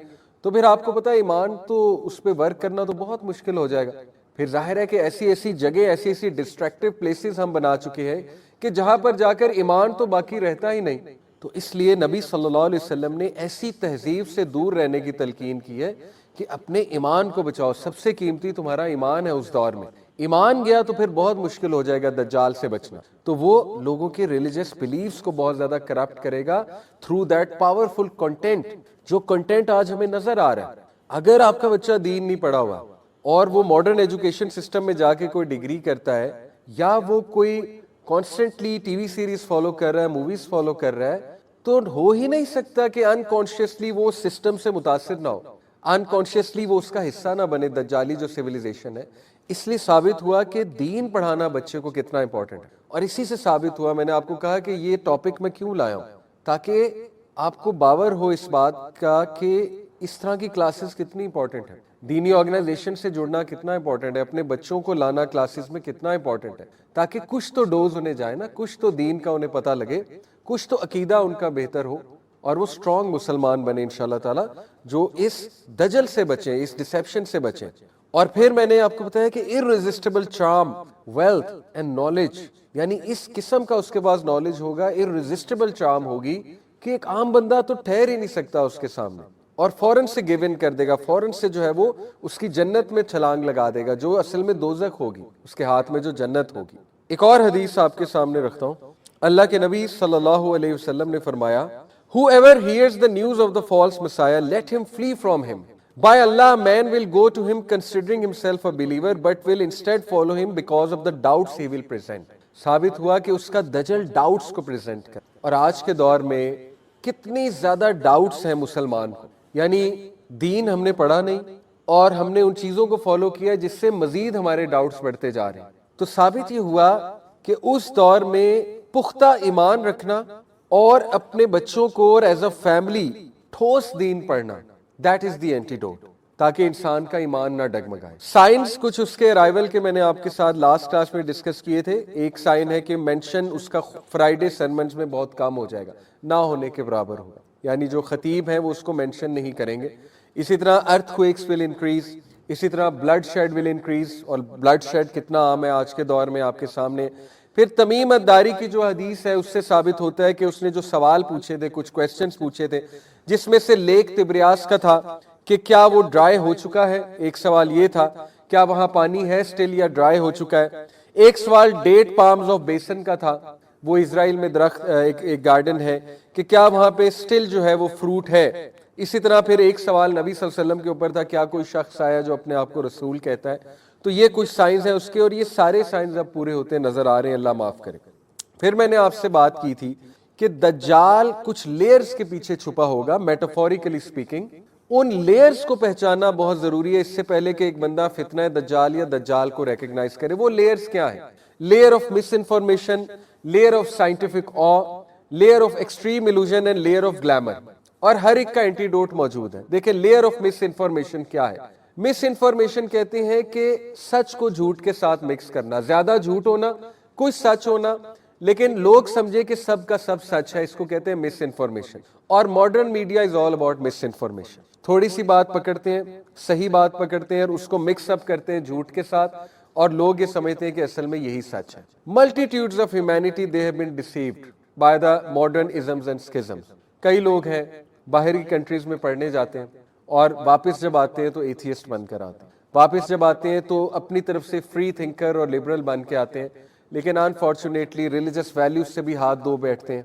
تو پھر آپ کو پتہ ہے ایمان تو اس پہ ورک کرنا تو بہت مشکل ہو جائے گا۔ پھر ظاہر ہے کہ ایسی جگہ، ایسی ڈسٹریکٹیو پلیسز ہم بنا چکے ہیں کہ جہاں پر جا کر ایمان تو باقی رہتا ہی نہیں۔ تو اس لیے نبی صلی اللہ علیہ وسلم نے ایسی تہذیب سے دور رہنے کی تلقین کی ہے کہ اپنے ایمان کو بچاؤ، سب سے قیمتی تمہارا ایمان ہے۔ اس دور میں ایمان گیا تو پھر بہت مشکل ہو جائے گا دجال سے بچنا، تو وہ لوگوں کے ریلیجس بلیفز کو بہت زیادہ کرپٹ کرے گا تھرو دیٹ پاورفل کنٹینٹ، جو کنٹینٹ آج ہمیں نظر آ رہا ہے۔ اگر آپ کا بچہ دین نہیں پڑھا ہوا اور وہ ماڈرن ایجوکیشن سسٹم میں جا کے کوئی ڈگری کرتا ہے، یا وہ کوئی constantly T V series follow کر رہا ہے، موویز فالو کر رہا ہے، تو ہو ہی نہیں سکتا کہ انکانشیسلی وہ سسٹم سے متاثر نہ ہو، انکانشیسلی وہ اس کا حصہ نہ بنے دجالی جو سویلائزیشن ہے۔ اس لیے ثابت ہوا کہ دین پڑھانا بچے کو کتنا امپورٹنٹ ہے، اور اسی سے ثابت ہوا، میں نے آپ کو کہا کہ یہ ٹاپک میں کیوں لایا ہوں، تاکہ آپ کو باور ہو اس بات کا کہ اس طرح کی کلاسز کتنی امپورٹنٹ ہے، دینی آرگنائزیشن سے جڑنا کتنا امپورٹنٹ ہے، اپنے بچوں کو لانا کلاسز میں کتنا امپورٹنٹ ہے، تاکہ کچھ تو ڈوز انہیں جائے نا، کچھ تو دین کا انہیں پتہ لگے، کچھ تو عقیدہ ان کا بہتر ہو، اور وہ سٹرونگ مسلمان بنے انشاءاللہ تعالی، جو اس دجل سے بچیں، اس ڈسیپشن سے بچیں۔ اور پھر میں نے آپ کو بتایا کہ irresistible charm, wealth and knowledge، یعنی اس قسم کا اس کے پاس نالج ہوگا، irresistible charm ہوگی کہ ایک عام بندہ تو ٹھہر ہی نہیں سکتا اس کے سامنے، اور فوراً سے گیو ان کر دے گا، فوراً سے جو ہے وہ اس کی جنت میں چھلانگ لگا دے گا، جو اصل میں دوزخ ہوگی، اس کے ہاتھ میں جو جنت ہوگی۔ ایک اور حدیث آپ کے سامنے رکھتا ہوں، اللہ کے نبی صلی اللہ علیہ وسلم نے فرمایا whoever hears the news of the false Messiah, let him flee from him. By Allah, man will go to him considering himself a believer, but will instead follow him because of the doubts he will present. ثابت ہوا کہ اس کا دجل doubts کو present کر، اور آج کے دور میں کتنی زیادہ ڈاؤٹس ہیں مسلمان کو، یعنی دین ہم نے پڑھا نہیں اور ہم نے ان چیزوں کو فالو کیا جس سے مزید ہمارے ڈاؤٹس بڑھتے جا رہے ہیں۔ تو ثابت یہ ہوا کہ اس دور میں پختہ ایمان رکھنا اور اپنے بچوں کو اور ایز اے فیملی ٹھوس دین پڑھنا، دیٹ از دی اینٹیڈوٹ، تاکہ انسان کا ایمان نہ ڈگمگائے۔ سائنس کچھ اس کے ارائیول کے میں نے آپ کے ساتھ لاسٹ کلاس میں ڈسکس کیے تھے، ایک سائن ہے کہ مینشن اس کا فرائیڈے سرمنز میں بہت کم ہو جائے گا، نہ ہونے کے برابر ہوگا، یعنی جو خطیب ہیں وہ اس کو مینشن نہیں کریں گے۔ اسی طرح ارتھ کویکس ول انکریز، اسی طرح بلڈ شیڈ ول انکریز، اور بلڈ شیڈ کتنا عام ہے آج کے دور میں آپ کے سامنے۔ پھر تمیم الداری کی جو حدیث ہے اس سے ثابت ہوتا ہے کہ اس نے جو سوال پوچھے تھے، کچھ کویسچنز پوچھے تھے، جس میں سے لیک تبریاس کا تھا کہ کیا وہ ڈرائی ہو چکا ہے، ایک سوال یہ تھا کیا وہاں پانی ہے سٹل یا ڈرائی ہو چکا ہے، ایک سوال ڈیٹ پامز آف بیسن کا تھا، وہ اسرائیل میں درخت ایک گارڈن ہے کہ کیا وہاں پہ سٹل جو ہے وہ فروٹ ہے. اسی طرح پھر ایک سوال نبی صلی اللہ علیہ وسلم کے اوپر تھا, کیا کوئی شخص آیا جو اپنے آپ کو رسول کہتا ہے؟ تو یہ کچھ سائنس ہے اس کے, اور یہ سارے سائنس اب پورے ہوتے نظر آ رہے ہیں, اللہ معاف کرے. پھر میں نے آپ سے بات کی تھی کہ دجال کچھ لیئرز کے پیچھے چھپا ہوگا, میٹافوریکلی سپیکنگ. ان لیئرز کو پہچاننا بہت ضروری ہے اس سے پہلے کہ ایک بندہ فتنہ دجال یا دجال کو ریکگنائز کرے. وہ لیئرز کیا ہیں؟ Layer of misinformation, layer of scientific uh, layer of extreme illusion and layer of glamour. اور ہر ایک کا اینٹیڈوٹ موجود ہے. دیکھیں لیئر آف مس انفارمیشن کیا ہے؟ مس انفارمیشن کہتے ہیں کہ سچ کو جھوٹ کے ساتھ مکس کرنا, زیادہ جھوٹ ہونا, کچھ سچ ہونا, لیکن لوگ سمجھے کہ سب کا سب سچ ہے, اس کو کہتے ہیں مس انفارمیشن. اور modern media is all about miss information. تھوڑی سی بات پکڑتے ہیں, صحیح بات پکڑتے ہیں اور اس کو مکس اپ کرتے ہیں جھوٹ کے ساتھ, اور لوگ یہ سمجھتے ہیں کہ اصل میں یہی سچ ہے. Multitudes of humanity they have been deceived by the modern isms and schisms. کئی لوگ ہیں باہر کی کنٹریز میں پڑھنے جاتے ہیں اور واپس جب آتے ہیں تو ایتھیسٹ بن کر آتے ہیں, واپس جب آتے ہیں تو اپنی طرف سے فری تھنکر اور لبرل بن کے آتے ہیں, لیکن انفارچونیٹلی ریلیجس ویلیوز سے بھی ہاتھ دھو بیٹھتے ہیں,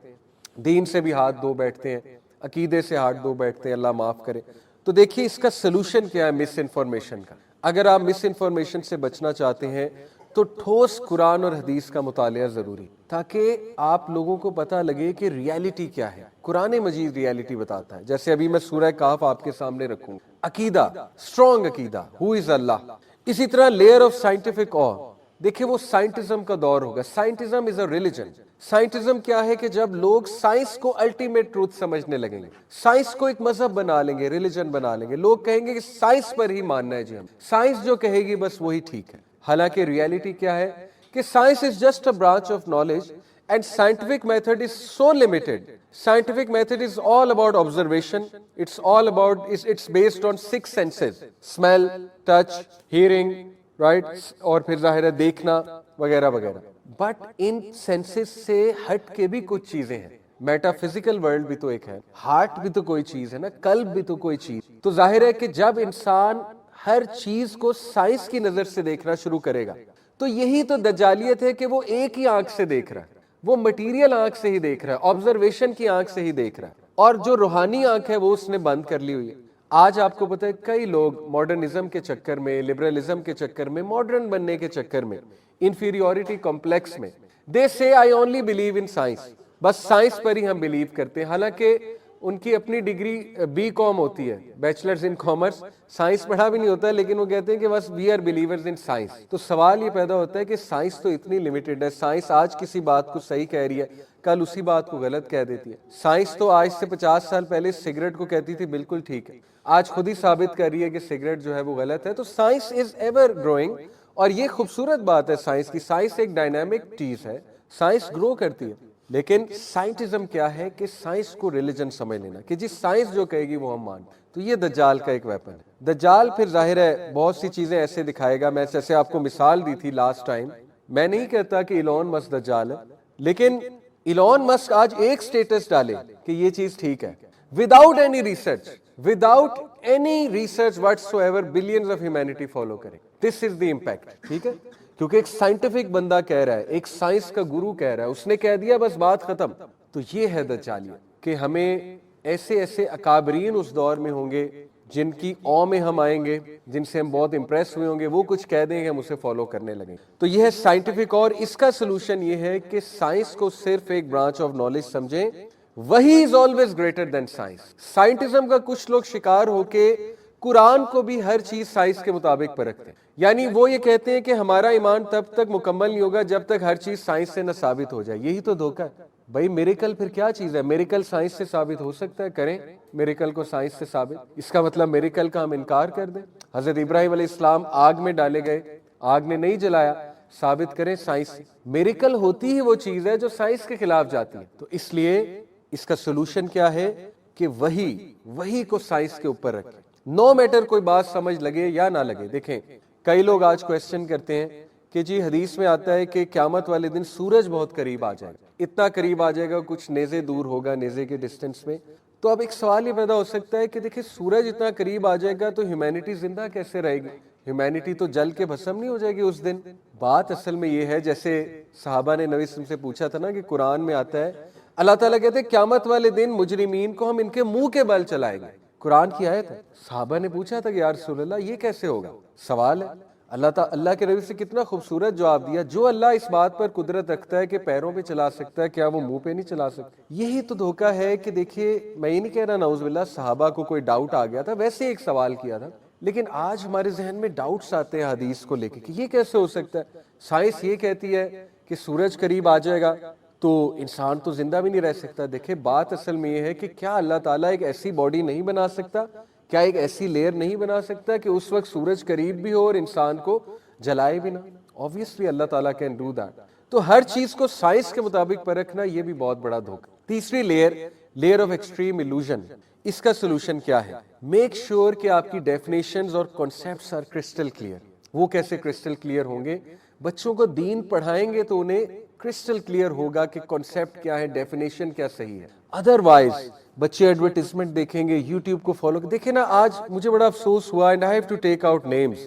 دین سے بھی ہاتھ دھو بیٹھتے ہیں, عقیدے سے ہاتھ دھو بیٹھتے ہیں, اللہ معاف کرے. تو دیکھیے اس کا سلوشن کیا ہے مس انفارمیشن کا. اگر آپ مس انفارمیشن سے بچنا چاہتے ہیں تو ٹھوس قرآن اور حدیث کا مطالعہ ضروری, تاکہ آپ لوگوں کو پتہ لگے کہ ریالٹی کیا ہے. قرآن مجید ریالٹی بتاتا ہے. جیسے ابھی میں سورہ کہف آپ کے سامنے رکھوں, عقیدہ, اسٹرانگ عقیدہ, ہو از اللہ. اسی طرح لیئر آف سائنٹیفک آ, دیکھیں وہ سائنٹزم کا دور ہوگا. سائنٹزم از اے ریلیجن. سائنٹزم کیا ہے کہ جب لوگ سائنس کو الٹیمیٹ ٹروتھ سمجھنے لگیں گے, سائنس کو ایک مذہب بنا لیں گے, ریلیجن بنا لیں گے, لوگ کہیں گے کہ سائنس پر ہی ماننا ہے جی, ہم سائنس جو کہے گی بس وہی ٹھیک ہے. حالانکہ ریالٹی کیا ہے کہ science is just a branch of knowledge and scientific method is so limited. Scientific method is all about observation. It's all about, it's based on 6 senses: smell, touch, hearing, right, اور پھر ظاہر ہے دیکھنا وغیرہ وغیرہ. بٹ ان سینسز سے ہٹ کے بھی کچھ چیزیں ہیں. میٹا فزیکل ورلڈ بھی تو ایک ہے, ہارٹ بھی تو کوئی چیز ہے نا, قلب بھی تو کوئی چیز. تو ظاہر ہے کہ جب انسان ہر چیز کو سائنس کی نظر سے دیکھنا شروع کرے گا تو یہی تو دجالیت ہے کہ وہ ایک ہی آنکھ سے دیکھ رہا ہے, وہ مٹیریل آنکھ سے ہی دیکھ رہا ہے, آبزرویشن کی آنکھ سے ہی دیکھ رہا ہے, اور جو روحانی آنکھ ہے وہ اس نے بند کر لی ہوئی ہے. آج آپ کو پتہ ہے کئی لوگ ماڈرنزم کے چکر میں, لبرلزم کے چکر میں, ماڈرن بننے کے چکر میں, انفیریورٹی کمپلیکس میں, دے سے I only believe in science, بس سائنس پر ہی ہم بلیو کرتے ہیں. حالانکہ ان کی اپنی ڈگری بی کام ہوتی ہے, بیچلرز ان کامرس, سائنس پڑھا بھی نہیں ہوتا ہے, لیکن وہ کہتے ہیں کہ بس we are believers in science. تو سوال یہ پیدا ہوتا ہے کہ سائنس تو اتنی لمیٹڈ ہے, سائنس آج کسی بات کو صحیح کہہ رہی ہے, کل اسی بات کو غلط کہہ دیتی ہے. سائنس تو آج سے 50 سال پہلے سگریٹ کو کہتی تھی بالکل ٹھیک ہے, آج خود ہی ثابت کر رہی ہے کہ سگریٹ جو ہے وہ غلط ہے. تو سائنس از ایور گروئنگ, اور یہ خوبصورت بات ہے سائنس کی. سائنس ایک ڈائنامک چیز ہے, سائنس گرو کرتی ہے. لیکن سائنٹزم کیا ہے کہ سائنس کو ریلیجن سمجھ لینا, کہ جس سائنس جو کہے گی وہ ہم مان. تو یہ دجال کا ایک ویپن ہے. دجال پھر ظاہر ہے بہت سی چیزیں ایسے دکھائے گا. میں جیسے آپ کو مثال دی تھی لاسٹ ٹائم, میں نہیں کہتا کہ ایلون مسک دجال ہے, لیکن ایلون مسک آج ایک سٹیٹس ڈالے کہ یہ چیز ٹھیک ہے, without any research, without any research what's ever, billions of humanity follow کریں. دس از دی امپیکٹ. ٹھیک ہے, کیونکہ ایک سائنٹیفک بندہ کہہ رہا ہے, ایک سائنس کا گرو کہہ رہا ہے, اس نے کہہ دیا بس بات ختم. تو یہ ہے دجالیت کہ ہمیں ایسے ایسے اکابرین اس دور میں ہوں گے جن کی او میں ہم آئیں گے, جن سے ہم بہت امپریس ہوئے ہوں گے, وہ کچھ کہہ دیں گے ہم اسے فالو کرنے لگیں. تو یہ ہے سائنٹیفک, اور اس کا سلوشن یہ ہے کہ سائنس کو صرف ایک برانچ آف نالج سمجھیں, وہی is always greater than science. Scientism کا کچھ لوگ شکار ہو کے قرآن کو بھی ہر چیز سائنس کے مطابق پرکھتے ہیں. یعنی وہ یہ کہتے ہیں کہ ہمارا ایمان تب تک مکمل نہیں ہوگا جب تک ہر چیز سائنس سے نہ ثابت ہو جائے. یہی تو دھوکہ ہے بھائی. میریکل پھر کیا چیز ہے؟ میریکل سائنس سے ثابت ہو سکتا ہے, کریں میریکل کو سائنس سے ثابت. اس کا مطلب میریکل کا ہم انکار کر دیں. حضرت ابراہیم علیہ السلام آگ میں ڈالے گئے, آگ نے نہیں جلایا, ثابت کریں سائنس سے. میریکل ہوتی ہی وہ چیز ہے جو سائنس کے خلاف جاتی ہے. تو اس لیے اس کا سلوشن کیا ہے کہ وہی کو سائنس کے اوپر رکھیں, نو میٹر کوئی بات سمجھ لگے یا نہ لگے. دیکھیں کئی لوگ آج کویسچن کرتے ہیں کہ جی حدیث میں آتا ہے کہ قیامت والے دن سورج بہت قریب آ جائے گا, اتنا قریب آ جائے گا کچھ نیزے دور ہوگا, نیزے کے ڈسٹینس میں. تو اب ایک سوال یہ پیدا ہو سکتا ہے کہ دیکھیں سورج اتنا قریب آ جائے گا تو ہیومینٹی زندہ کیسے رہے گی؟ ہیومینٹی تو جل کے بھسم نہیں ہو جائے گی اس دن. بات اصل میں یہ ہے, جیسے صحابہ نے نبی صلی اللہ علیہ وسلم سے پوچھا تھا نا کہ قرآن میں آتا ہے اللہ تعالیٰ کہتے ہیں قیامت والے دن مجرمین کو ہم ان کے منہ کے بل چلائیں گے. قرآن کی آیت ہے. صحابہ نے پوچھا تھا کہ یا رسول اللہ یہ کیسے ہوگا؟ سوال ہے. اللہ کے نبی سے کتنا خوبصورت جواب دیا. جو اللہ اس بات پر قدرت رکھتا ہے کہ پیروں پہ چلا سکتا ہے، کیا وہ منہ پہ نہیں چلا سکتا؟ یہی تو دھوکہ ہے کہ دیکھیے، میں یہ نہیں کہہ رہا نعوذ باللہ صحابہ کو کوئی ڈاؤٹ آ گیا تھا، ویسے ایک سوال کیا تھا، لیکن آج ہمارے ذہن میں ڈاؤٹس آتے ہیں حدیث کو لے کے کہ یہ کیسے ہو سکتا ہے. سائنس یہ کہتی ہے کہ سورج قریب آ جائے گا تو انسان تو زندہ بھی نہیں رہ سکتا. دیکھیں بات اصل میں یہ ہے کہ کیا اللہ تعالیٰ ایک ایسی باڈی نہیں بنا سکتا، کیا ایک ایسی لیئر نہیں بنا سکتا کہ اس وقت سورج قریب بھی ہو اور انسان کو جلائے بھی نہ؟ Obviously اللہ تعالیٰ can do that. تو ہر چیز کو سائنس کے مطابق پرکھنا یہ بھی بہت بڑا دھوکہ. تیسری لیئر آف ایکسٹریم ایلوژن. اس کا سلوشن کیا ہے؟ میک شیور کہ آپ کی ڈیفینیشنز اور کانسیپٹس آر کرسٹل کلیئر. وہ کیسے کرسٹل کلیئر ہوں گے؟ بچوں کو دین پڑھائیں گے تو انہیں کرسٹل کلیئر ہوگا کہ کانسیپٹ کیا ہے، ڈیفینیشن کیا صحیح ہے. ادروائز بچے ایڈورٹیزمنٹ دیکھیں گے، یوٹیوب کو فالو. دیکھیں نا، آج مجھے بڑا افسوس ہوا and I have to take out names.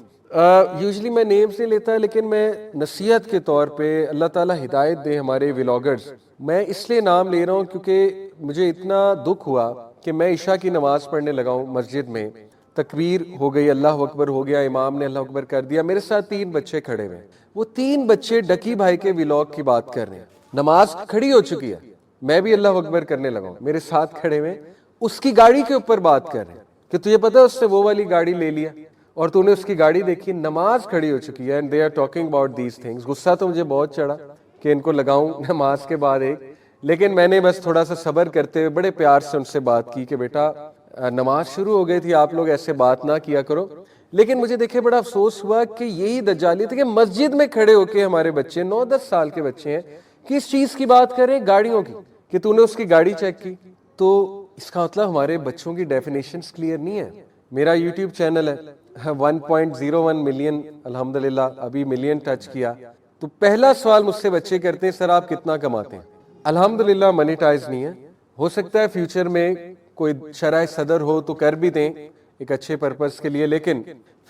Usually میں نیمز نہیں لیتا، لیکن میں نصیحت کے طور پہ اللہ تعالیٰ ہدایت دے ہمارے ولاگرز، میں اس لیے نام لے رہا ہوں کیونکہ مجھے اتنا دکھ ہوا کہ میں عشاء کی نماز پڑھنے لگا ہوں مسجد میں، تکبیر ہو گئی، اللہ اکبر ہو گیا، امام نے اللہ اکبر کر دیا، میرے ساتھ 3 بچے کھڑے ہوئے. وہ 3 بچے ڈکی بھائی کے ولاگ کی بات کر رہے ہیں. نماز کھڑی ہو چکی ہے، میں بھی اللہ اکبر کرنے لگا ہوں، میرے ساتھ کھڑے ہوئے اس کی گاڑی کے اوپر بات کر رہے ہیں کہ تجھے پتا ہے اس سے وہ والی گاڑی لے لیا اور تو نے اس کی گاڑی دیکھی. نماز کھڑی ہو چکی ہے and they are talking about these things. غصہ تو مجھے بہت چڑھا کہ ان کو لگاؤں نماز کے بعد ایک، لیکن میں نے بس تھوڑا سا صبر کرتے ہوئے بڑے پیار سے ان سے بات کی کہ بیٹا نماز شروع ہو گئی تھی، آپ لوگ ایسے بات نہ کیا کرو. لیکن مجھے دیکھے بڑا افسوس ہوا کہ یہی دجالیت ہے کہ مسجد میں کھڑے ہو کے ہمارے بچے 9-10 سال کے بچے ہیں کس چیز کی بات کریں؟ گاڑیوں کی، کہ تو نے اس کی گاڑی چیک کی. تو اس کا مطلب ہمارے بچوں کی ڈیفینیشنز کلیئر نہیں ہے. میرا یوٹیوب چینل ہے 1.01 ملین، الحمدللہ ابھی ملین ٹچ کیا. تو پہلا سوال مجھ سے بچے کرتے ہیں سر آپ کتنا کماتے ہیں؟ الحمدللہ منیٹائز نہیں ہے، ہو سکتا ہے فیوچر میں کوئی شرح صدر ہو تو کر بھی دیں ایک اچھے پرپس کے لیے، لیکن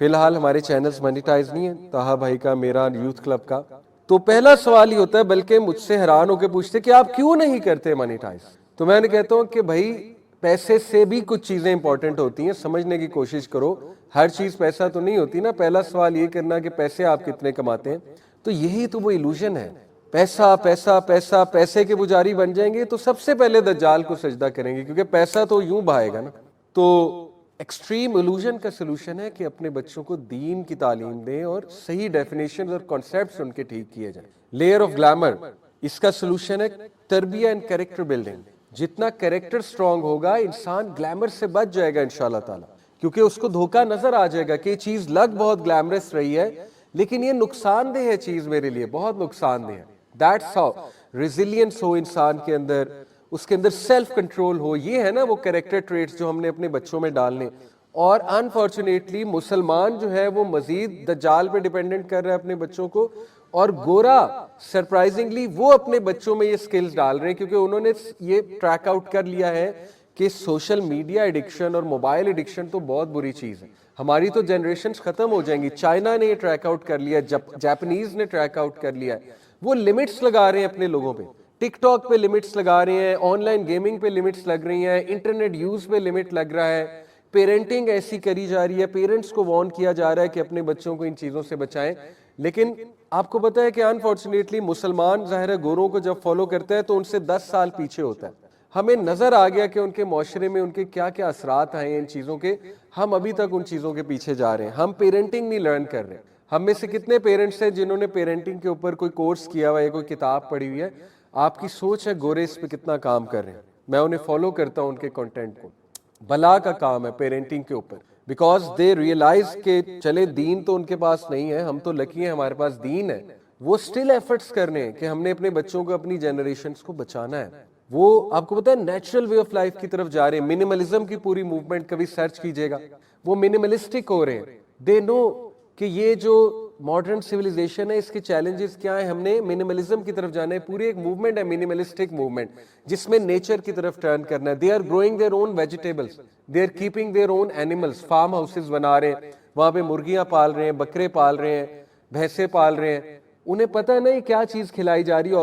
فی الحال ہمارے چینلز منیٹائز نہیں ہیں، طاہا بھائی کا، میرا، یوتھ کلب کا. تو پہلا سوال ہی ہوتا ہے، بلکہ مجھ سے حیران ہو کے پوچھتے کہ آپ کیوں نہیں کرتے منیٹائز؟ تو میں نے کہتا ہوں کہ بھائی پیسے سے بھی کچھ چیزیں امپورٹنٹ ہوتی ہیں، سمجھنے کی کوشش کرو. ہر چیز پیسہ تو نہیں ہوتی نا. پہلا سوال یہ کرنا کہ پیسے آپ کتنے کماتے ہیں. تو یہی تو وہ ایلوژن ہے، پیسہ پیسہ پیسہ، پیسے کے پجاری بن جائیں گے تو سب سے پہلے دجال کو سجدہ کریں گے کیونکہ پیسہ تو یوں بہائے گا نا. تو ایکسٹریم ایلوژن کا سلوشن ہے کہ اپنے بچوں کو دین کی تعلیم دیں اور صحیح ڈیفینیشنز اور کانسیپٹس ان کے ٹھیک کیے جائیں. لیئر آف گلیمر، اس کا سلوشن ہے تربیہ اینڈ کریکٹر بلڈنگ. جتنا کریکٹر سٹرونگ ہوگا انسان گلیمر سے بچ جائے گا انشاءاللہ تعالی، کیونکہ اس کو دھوکہ نظر آ جائے گا کہ یہ چیز لگ بہت گلیمرس رہی ہے لیکن یہ نقصان دہ ہے، چیز میرے لیے بہت نقصان دہ ہے. دیٹس ہاؤ ریزیلینس ہو انسان کے اندر، اس کے اندر سیلف کنٹرول ہو. یہ ہے نا وہ کریکٹر ٹریٹس جو ہم نے اپنے بچوں میں ڈالنے. اور انفارچونیٹلی مسلمان جو ہے وہ مزید دجال پہ ڈیپینڈنٹ کر رہا ہے اپنے بچوں کو، اور گورا سرپرائزنگلی وہ اپنے بچوں میں یہ سکلز ڈال رہے ہیں کیونکہ انہوں نے یہ ٹریک آؤٹ کر لیا ہے کہ سوشل میڈیا ایڈکشن اور موبائل ایڈکشن تو بہت بری چیز ہے. ہماری تو جنریشنز ختم ہو جائیں گی. چائنا نے یہ ٹریک آؤٹ کر لیا، جاپنیز نے ٹریک آؤٹ کر لیا ہے. وہ لمٹس لگا رہے ہیں اپنے لوگوں پہ، ٹک ٹاک پہ لمٹس لگا رہے ہیں، آن لائن گیمنگ پہ لمٹس لگ رہی ہیں، انٹرنیٹ یوز پہ لمٹ لگ رہا ہے، پیرنٹنگ ایسی کری جا رہی ہے، پیرنٹس کو وارن کیا جا رہا ہے کہ اپنے بچوں کو ان چیزوں سے بچائیں. لیکن آپ کو پتا ہے کہ انفارچونیٹلی مسلمان ظاہر ہے گوروں کو جب فالو کرتا ہے تو ان سے 10 سال پیچھے ہوتا ہے. ہمیں نظر آ گیا کہ ان کے معاشرے میں ان کے کیا کیا اثرات آئے ہیں ان چیزوں کے. ہم ابھی تک ان چیزوں کے پیچھے جا رہے ہیں، ہم پیرنٹنگ نہیں لرن کر رہے. ہم میں سے کتنے پیرنٹس ہیں جنہوں نے پیرنٹنگ کے اوپر کوئی کورس کیا ہوا ہے، کوئی کتاب پڑھی ہوئی ہے؟ آپ کی سوچ ہے گورے اس پہ کتنا کام کر رہے ہیں. میں انہیں فالو کرتا ہوں، ان کے کنٹینٹ کو. بلا کا کام ہے پیرنٹنگ کے اوپر، بیکاز دے ریئلائز کہ چلے دین تو ان کے پاس نہیں ہے، ہم تو لکی ہیں ہمارے پاس دین ہے. وہ سٹل ایفرٹس کر رہے ہیں کہ ہم نے اپنے بچوں کو، اپنی جنریشنز کو بچانا ہے. وہ آپ کو پتا ہے نیچرل وے آف لائف کی طرف جا رہے ہیں. منیملزم کی پوری موومنٹ کبھی سرچ کیجئے گا، وہ منیملسٹک ہو رہے ہیں. دے نو کہ یہ جو ماڈرن سیویلائزیشن ہے اس کے چیلنجز کیا ہیں. ہم نے منیملزم کی طرف جانا ہے. پوری ایک موومنٹ ہے منیملسٹک موومنٹ جس میں نیچر کی طرف ٹرن کرنا ہے. They are growing their own vegetables, they are keeping their own animals. Farm houses بنا رہے ہیں، وہاں پہ مرغیاں پال رہے ہیں، بکرے پال رہے ہیں، بھینسیں پال رہے ہیں. انہیں پتہ نہیں کیا چیز کھلائی جا رہی ہے.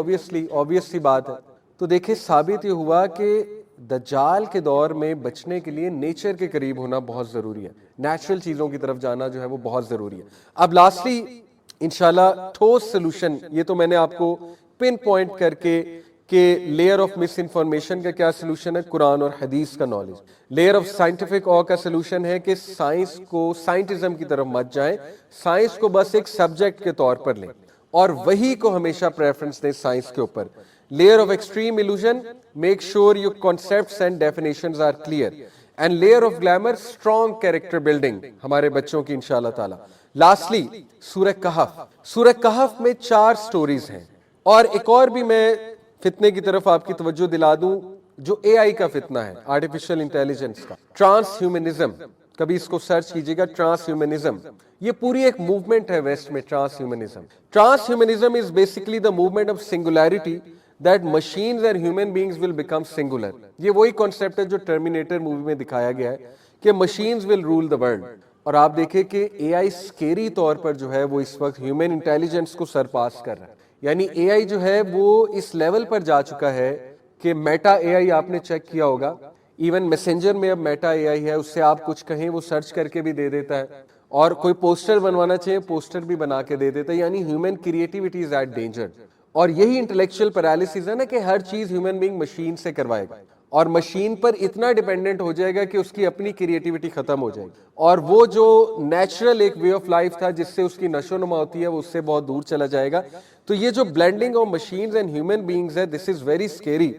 obvious سی بات ہے تو دیکھیں ثابت یہ ہوا کہ دجال کے دور میں بچنے کے لیے نیچر کے قریب ہونا بہت ضروری ہے, نیچرل چیزوں کی طرف جانا جو ہے وہ بہت ضروری ہے. اب لاسٹلی انشاءاللہ ٹھوس سلوشن, یہ تو میں نے آپ کو پن پوائنٹ کر کے کہ لیئر آف مس انفارمیشن کا کیا سلوشن ہے, قرآن اور حدیث کا نالج. لیئر آف سائنٹیفک آ کا سلوشن ہے کہ سائنس کو, سائنٹزم کی طرف مت جائیں, سائنس کو بس ایک سبجیکٹ کے طور پر لیں اور وہی کو ہمیشہ پریفرنس دیں سائنس کے اوپر. Layer of extreme illusion, make sure your concepts and definitions are clear. And layer of glamour, strong character building ہمارے بچوں کی انشاءاللہ تعالی. لاسٹلی سورہ کہف. سورہ کہف میں 4 سٹوریز ہیں, اور ایک اور بھی میں فتنے کی طرف آپ کی توجہ دلا دوں جو اے آئی کا فتنہ ہے, آرٹیفیشل انٹیلیجنس کا. ٹرانس ہیومنزم, کبھی اس کو سرچ کیجئے گا, ٹرانس ہیومنزم. یہ پوری ایک موومنٹ ہے ویسٹ میں, transhumanism. Transhumanism is basically the movement of singularity, that machines and human beings will become singular. یہ وہی کانسیپٹ ہے جو ٹرمینیٹر مووی میں دکھایا گیا ہے کہ machines will rule the world. اور آپ دیکھیں کہ اے آئی سکیری طور پر جو ہے وہ اس وقت ہیومن انٹیلیجنس کو سرپاس کر رہا ہے. یعنی اے آئی جو ہے وہ اس لیول پر جا چکا ہے کہ میٹا اے آئی آپ نے چیک کیا ہوگا, ایون میسنجر میں اب میٹا اے آئی ہے, اس سے آپ کچھ کہیں وہ سرچ کر کے بھی دے دیتا ہے, اور کوئی پوسٹر بنوانا چاہیے پوسٹر بھی بنا کے دے دیتا ہے. یعنی human creativity is at danger. اور یہی انٹلیکچوئل پیرالیسس ہے نا کہ ہر چیز ہیومن بینگ مشین سے کروائے گا, اور مشین پر اتنا ڈیپینڈنٹ ہو جائے گا کہ اس کی اپنی کریٹیوٹی ختم ہو جائے گی, اور وہ جو نیچرل ایک وے آف لائف تھا جس سے اس کی نشو و نما ہوتی ہے وہ اس سے بہت دور چلا جائے گا. تو یہ جو blending of machines and human beings ہے, دس از ویری اسکیری.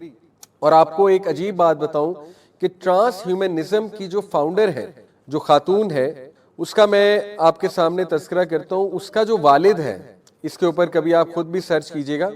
اور آپ کو ایک عجیب بات بتاؤں کہ ٹرانس ہیومنزم کی جو فاؤنڈر ہے, جو خاتون ہے, اس کا میں آپ کے سامنے تذکرہ کرتا ہوں. اس کا جو والد ہے, اس کے اوپر کبھی آپ خود بھی سرچ کیجئے گا,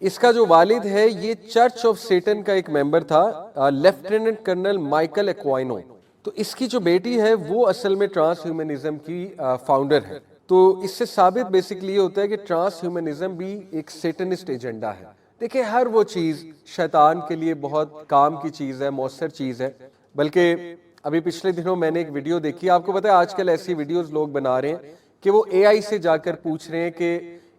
اس کا جو والد ہے یہ چرچ آف سیٹن کا ایک ممبر تھا, لیفٹیننٹ کرنل مائیکل ایکوائنو. تو اس کی جو بیٹی ہے وہ اصل میں ٹرانس ہیومنزم کی فاؤنڈر ہے. تو اس سے ثابت بیسکلی یہ ہوتا ہے کہ ٹرانس ہیومنزم بھی ایک سیٹنسٹ ایجنڈا ہے. دیکھیں ہر وہ چیز شیطان کے لیے بہت کام کی چیز ہے, مؤثر چیز ہے. بلکہ ابھی پچھلے دنوں میں نے ایک ویڈیو دیکھی, آپ کو پتا ہے آج کل ایسی ویڈیوز لوگ بنا رہے ہیں کہ وہ اے آئی سے جا کر پوچھ رہے ہیں کہ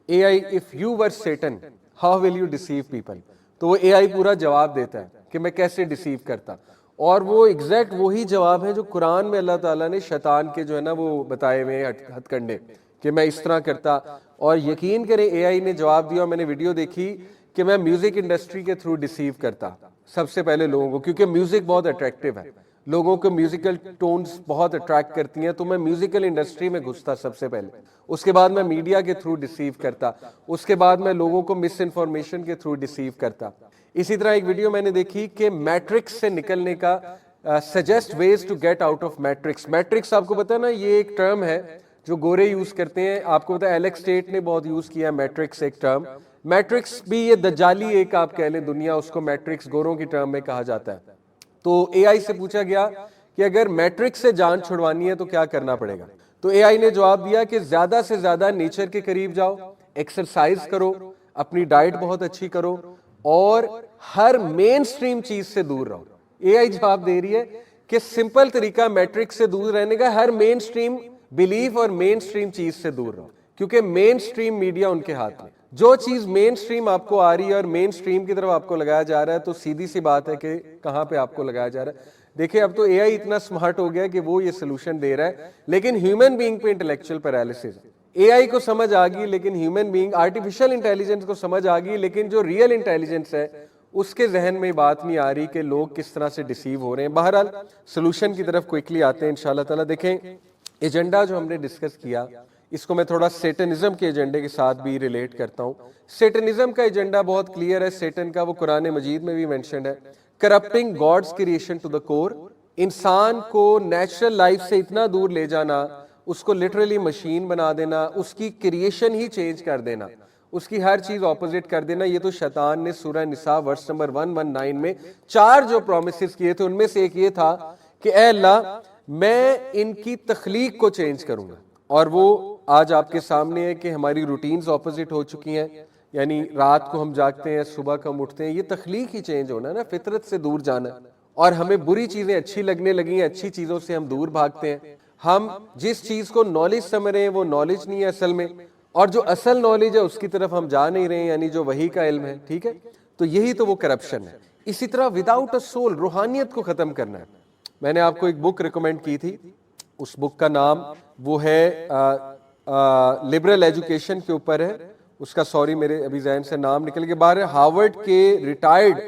اے آئی if you were Satan how will you deceive people. تو وہ اے آئی پورا جواب دیتا ہے کہ میں کیسے ڈیسیو کرتا, اور وہ ایگزیکٹ وہی جواب ہے جو قرآن میں اللہ تعالیٰ نے شیطان کے جو ہے نا وہ بتائے ہوئے ہتھ کنڈے کہ میں اس طرح کرتا. اور یقین کریں اے آئی نے جواب دیا, میں نے ویڈیو دیکھی کہ میں میوزک انڈسٹری کے تھرو ڈیسیو کرتا سب سے پہلے لوگوں کو, کیونکہ میوزک بہت اٹریکٹیو ہے, لوگوں کو میوزیکل ٹونز بہت اٹریکٹ کرتی ہیں. تو میں میوزیکل انڈسٹری میں گھستا سب سے پہلے, اس کے بعد میں میڈیا کے تھرو ڈیسیو کرتا, اس کے بعد میں لوگوں کو مس انفارمیشن کے تھرو ڈیسیو کرتا. اسی طرح ایک ویڈیو میں نے دیکھی کہ میٹرکس سے نکلنے کا suggest ways to get out of matrix. Matrix آپ کو پتا ہے نا یہ ایک ٹرم ہے جو گورے یوز کرتے ہیں, آپ کو پتا ہے ایلیکس اسٹیٹ نے بہت یوز کیا میٹرکس ایک ٹرم. میٹرکس بھی یہ دجالی ایک آپ کہہ لیں دنیا, اس کو میٹرکس گوروں کی ٹرم میں کہا جاتا ہے. تو اے آئی سے پوچھا گیا کہ اگر میٹرکس سے جان چھڑوانی ہے تو کیا کرنا پڑے گا. تو اے آئی نے جواب دیا کہ زیادہ سے زیادہ نیچر کے قریب جاؤ, ایکسرسائز کرو, اپنی ڈائٹ بہت اچھی کرو, اور ہر مین سٹریم چیز سے دور رہو. اے آئی جواب دے رہی ہے کہ سمپل طریقہ میٹرکس سے دور رہنے کا, ہر مین سٹریم بلیف اور مین سٹریم چیز سے دور رہو, کیونکہ مین سٹریم میڈیا ان کے ہاتھ میں. جو چیز مین سٹریم آپ کو آ رہی ہے اور مین سٹریم کی طرف آپ کو لگایا جا رہا ہے, تو سیدھی سی بات ہے کہ کہاں پہ آپ کو لگایا جا رہا ہے. دیکھیں اب تو اے آئی اتنا سمارٹ ہو گیا کہ وہ یہ سلوشن دے رہا ہے, لیکن ہیومن بینگ پہ انٹلیکچوئل پیرالیسس. اے آئی کو سمجھ آ گئی لیکن ہیومن بینگ, آرٹیفیشل انٹیلیجنس کو سمجھ آ گئی, لیکن جو ریئل انٹیلیجنس ہے اس کے ذہن میں بات نہیں آ رہی کہ لوگ کس طرح سے ڈیسیو ہو رہے ہیں. بہرحال سلوشن کی طرف کوئکلی آتے ہیں انشاءاللہ تعالیٰ. دیکھیں ایجنڈا جو ہم نے ڈسکس کیا اس کو میں تھوڑا سیٹنزم کے ایجنڈے کے ساتھ بھی ریلیٹ کرتا ہوں. سیٹنزم کا ایجنڈا بہت کلیئر ہے. سیٹن کا وہ قرآن مجید میں بھی مینشنڈ ہے, corrupting God's creation to the کور. انسان کو نیچرل لائف سے اتنا دور لے جانا, اس کو لٹرلی مشین بنا دینا, اس کی کریشن ہی چینج کر دینا, اس کی ہر چیز اپوزٹ کر دینا. یہ تو شیطان نے سورہ نساء ورس نمبر 119 میں 4 جو پرومسز کیے تھے ان میں سے ایک یہ تھا کہ اے اللہ میں ان کی تخلیق کو چینج کروں گا. اور وہ آج آپ کے سامنے ہے کہ ہماری روٹینز اپوزٹ ہو چکی ہیں, یعنی رات کو ہم جاگتے ہیں, صبح کو ہم اٹھتے ہیں, یہ تخلیق ہی چینج ہونا ہے نا, فطرت سے دور جانا. اور ہمیں بری چیزیں اچھی لگنے لگی ہیں, اچھی چیزوں سے ہم دور بھاگتے ہیں. ہم جس چیز کو نالج سمجھ رہے ہیں وہ نالج نہیں ہے اصل میں, اور جو اصل نالج ہے اس کی طرف ہم جا نہیں رہے ہیں, یعنی جو وحی کا علم ہے. ٹھیک ہے, تو یہی تو وہ کرپشن ہے. اسی طرح وداؤٹ اے سول روحانیت کو ختم کرنا ہے. میں نے آپ کو ایک بک ریکمینڈ کی تھی, اس بک کا نام وہ ہے لبرل ایجوکیشن کے اوپر ہے, اس کا سوری میرے ابھی ذہن سے نام نکل کے باہر ہے. ہارورڈ کے ریٹائرڈ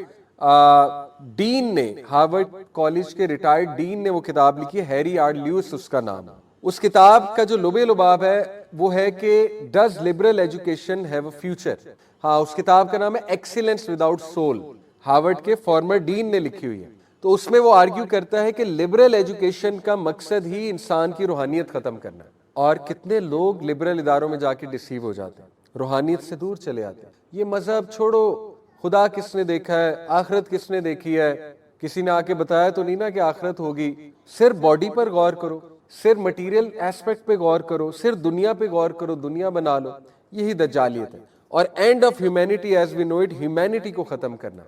ڈین نے, ہارورڈ کالج کے ریٹائرڈ ڈین نے وہ کتاب لکھی ہے, ہیری آر لیوس اس کا نام. اس کتاب کا جو لبے لباب ہے وہ ہے کہ does liberal education have a future. ہاں, اس کتاب کا نام ہے ایکسیلنس وداؤٹ سول, ہارورڈ کے فارمر ڈین نے لکھی ہوئی ہے. تو اس میں وہ آرگیو کرتا ہے کہ لبرل ایجوکیشن کا مقصد ہی انسان کی روحانیت ختم کرنا ہے. اور کتنے لوگ لبرل اداروں میں جا کے ڈسیو ہو جاتے ہیں, روحانیت سے دور چلے آتے ہیں. یہ مذہب چھوڑو, خدا کس نے دیکھا ہے, آخرت کس نے دیکھی ہے, کسی نے آ کے بتایا تو نہیں نا کہ آخرت ہوگی. صرف باڈی پر غور کرو, صرف مٹیریل ایسپیکٹ پہ غور کرو, صرف دنیا پہ غور کرو, دنیا بنا لو. یہی دجالیت ہے. اور end of humanity as we know it, humanity کو ختم کرنا,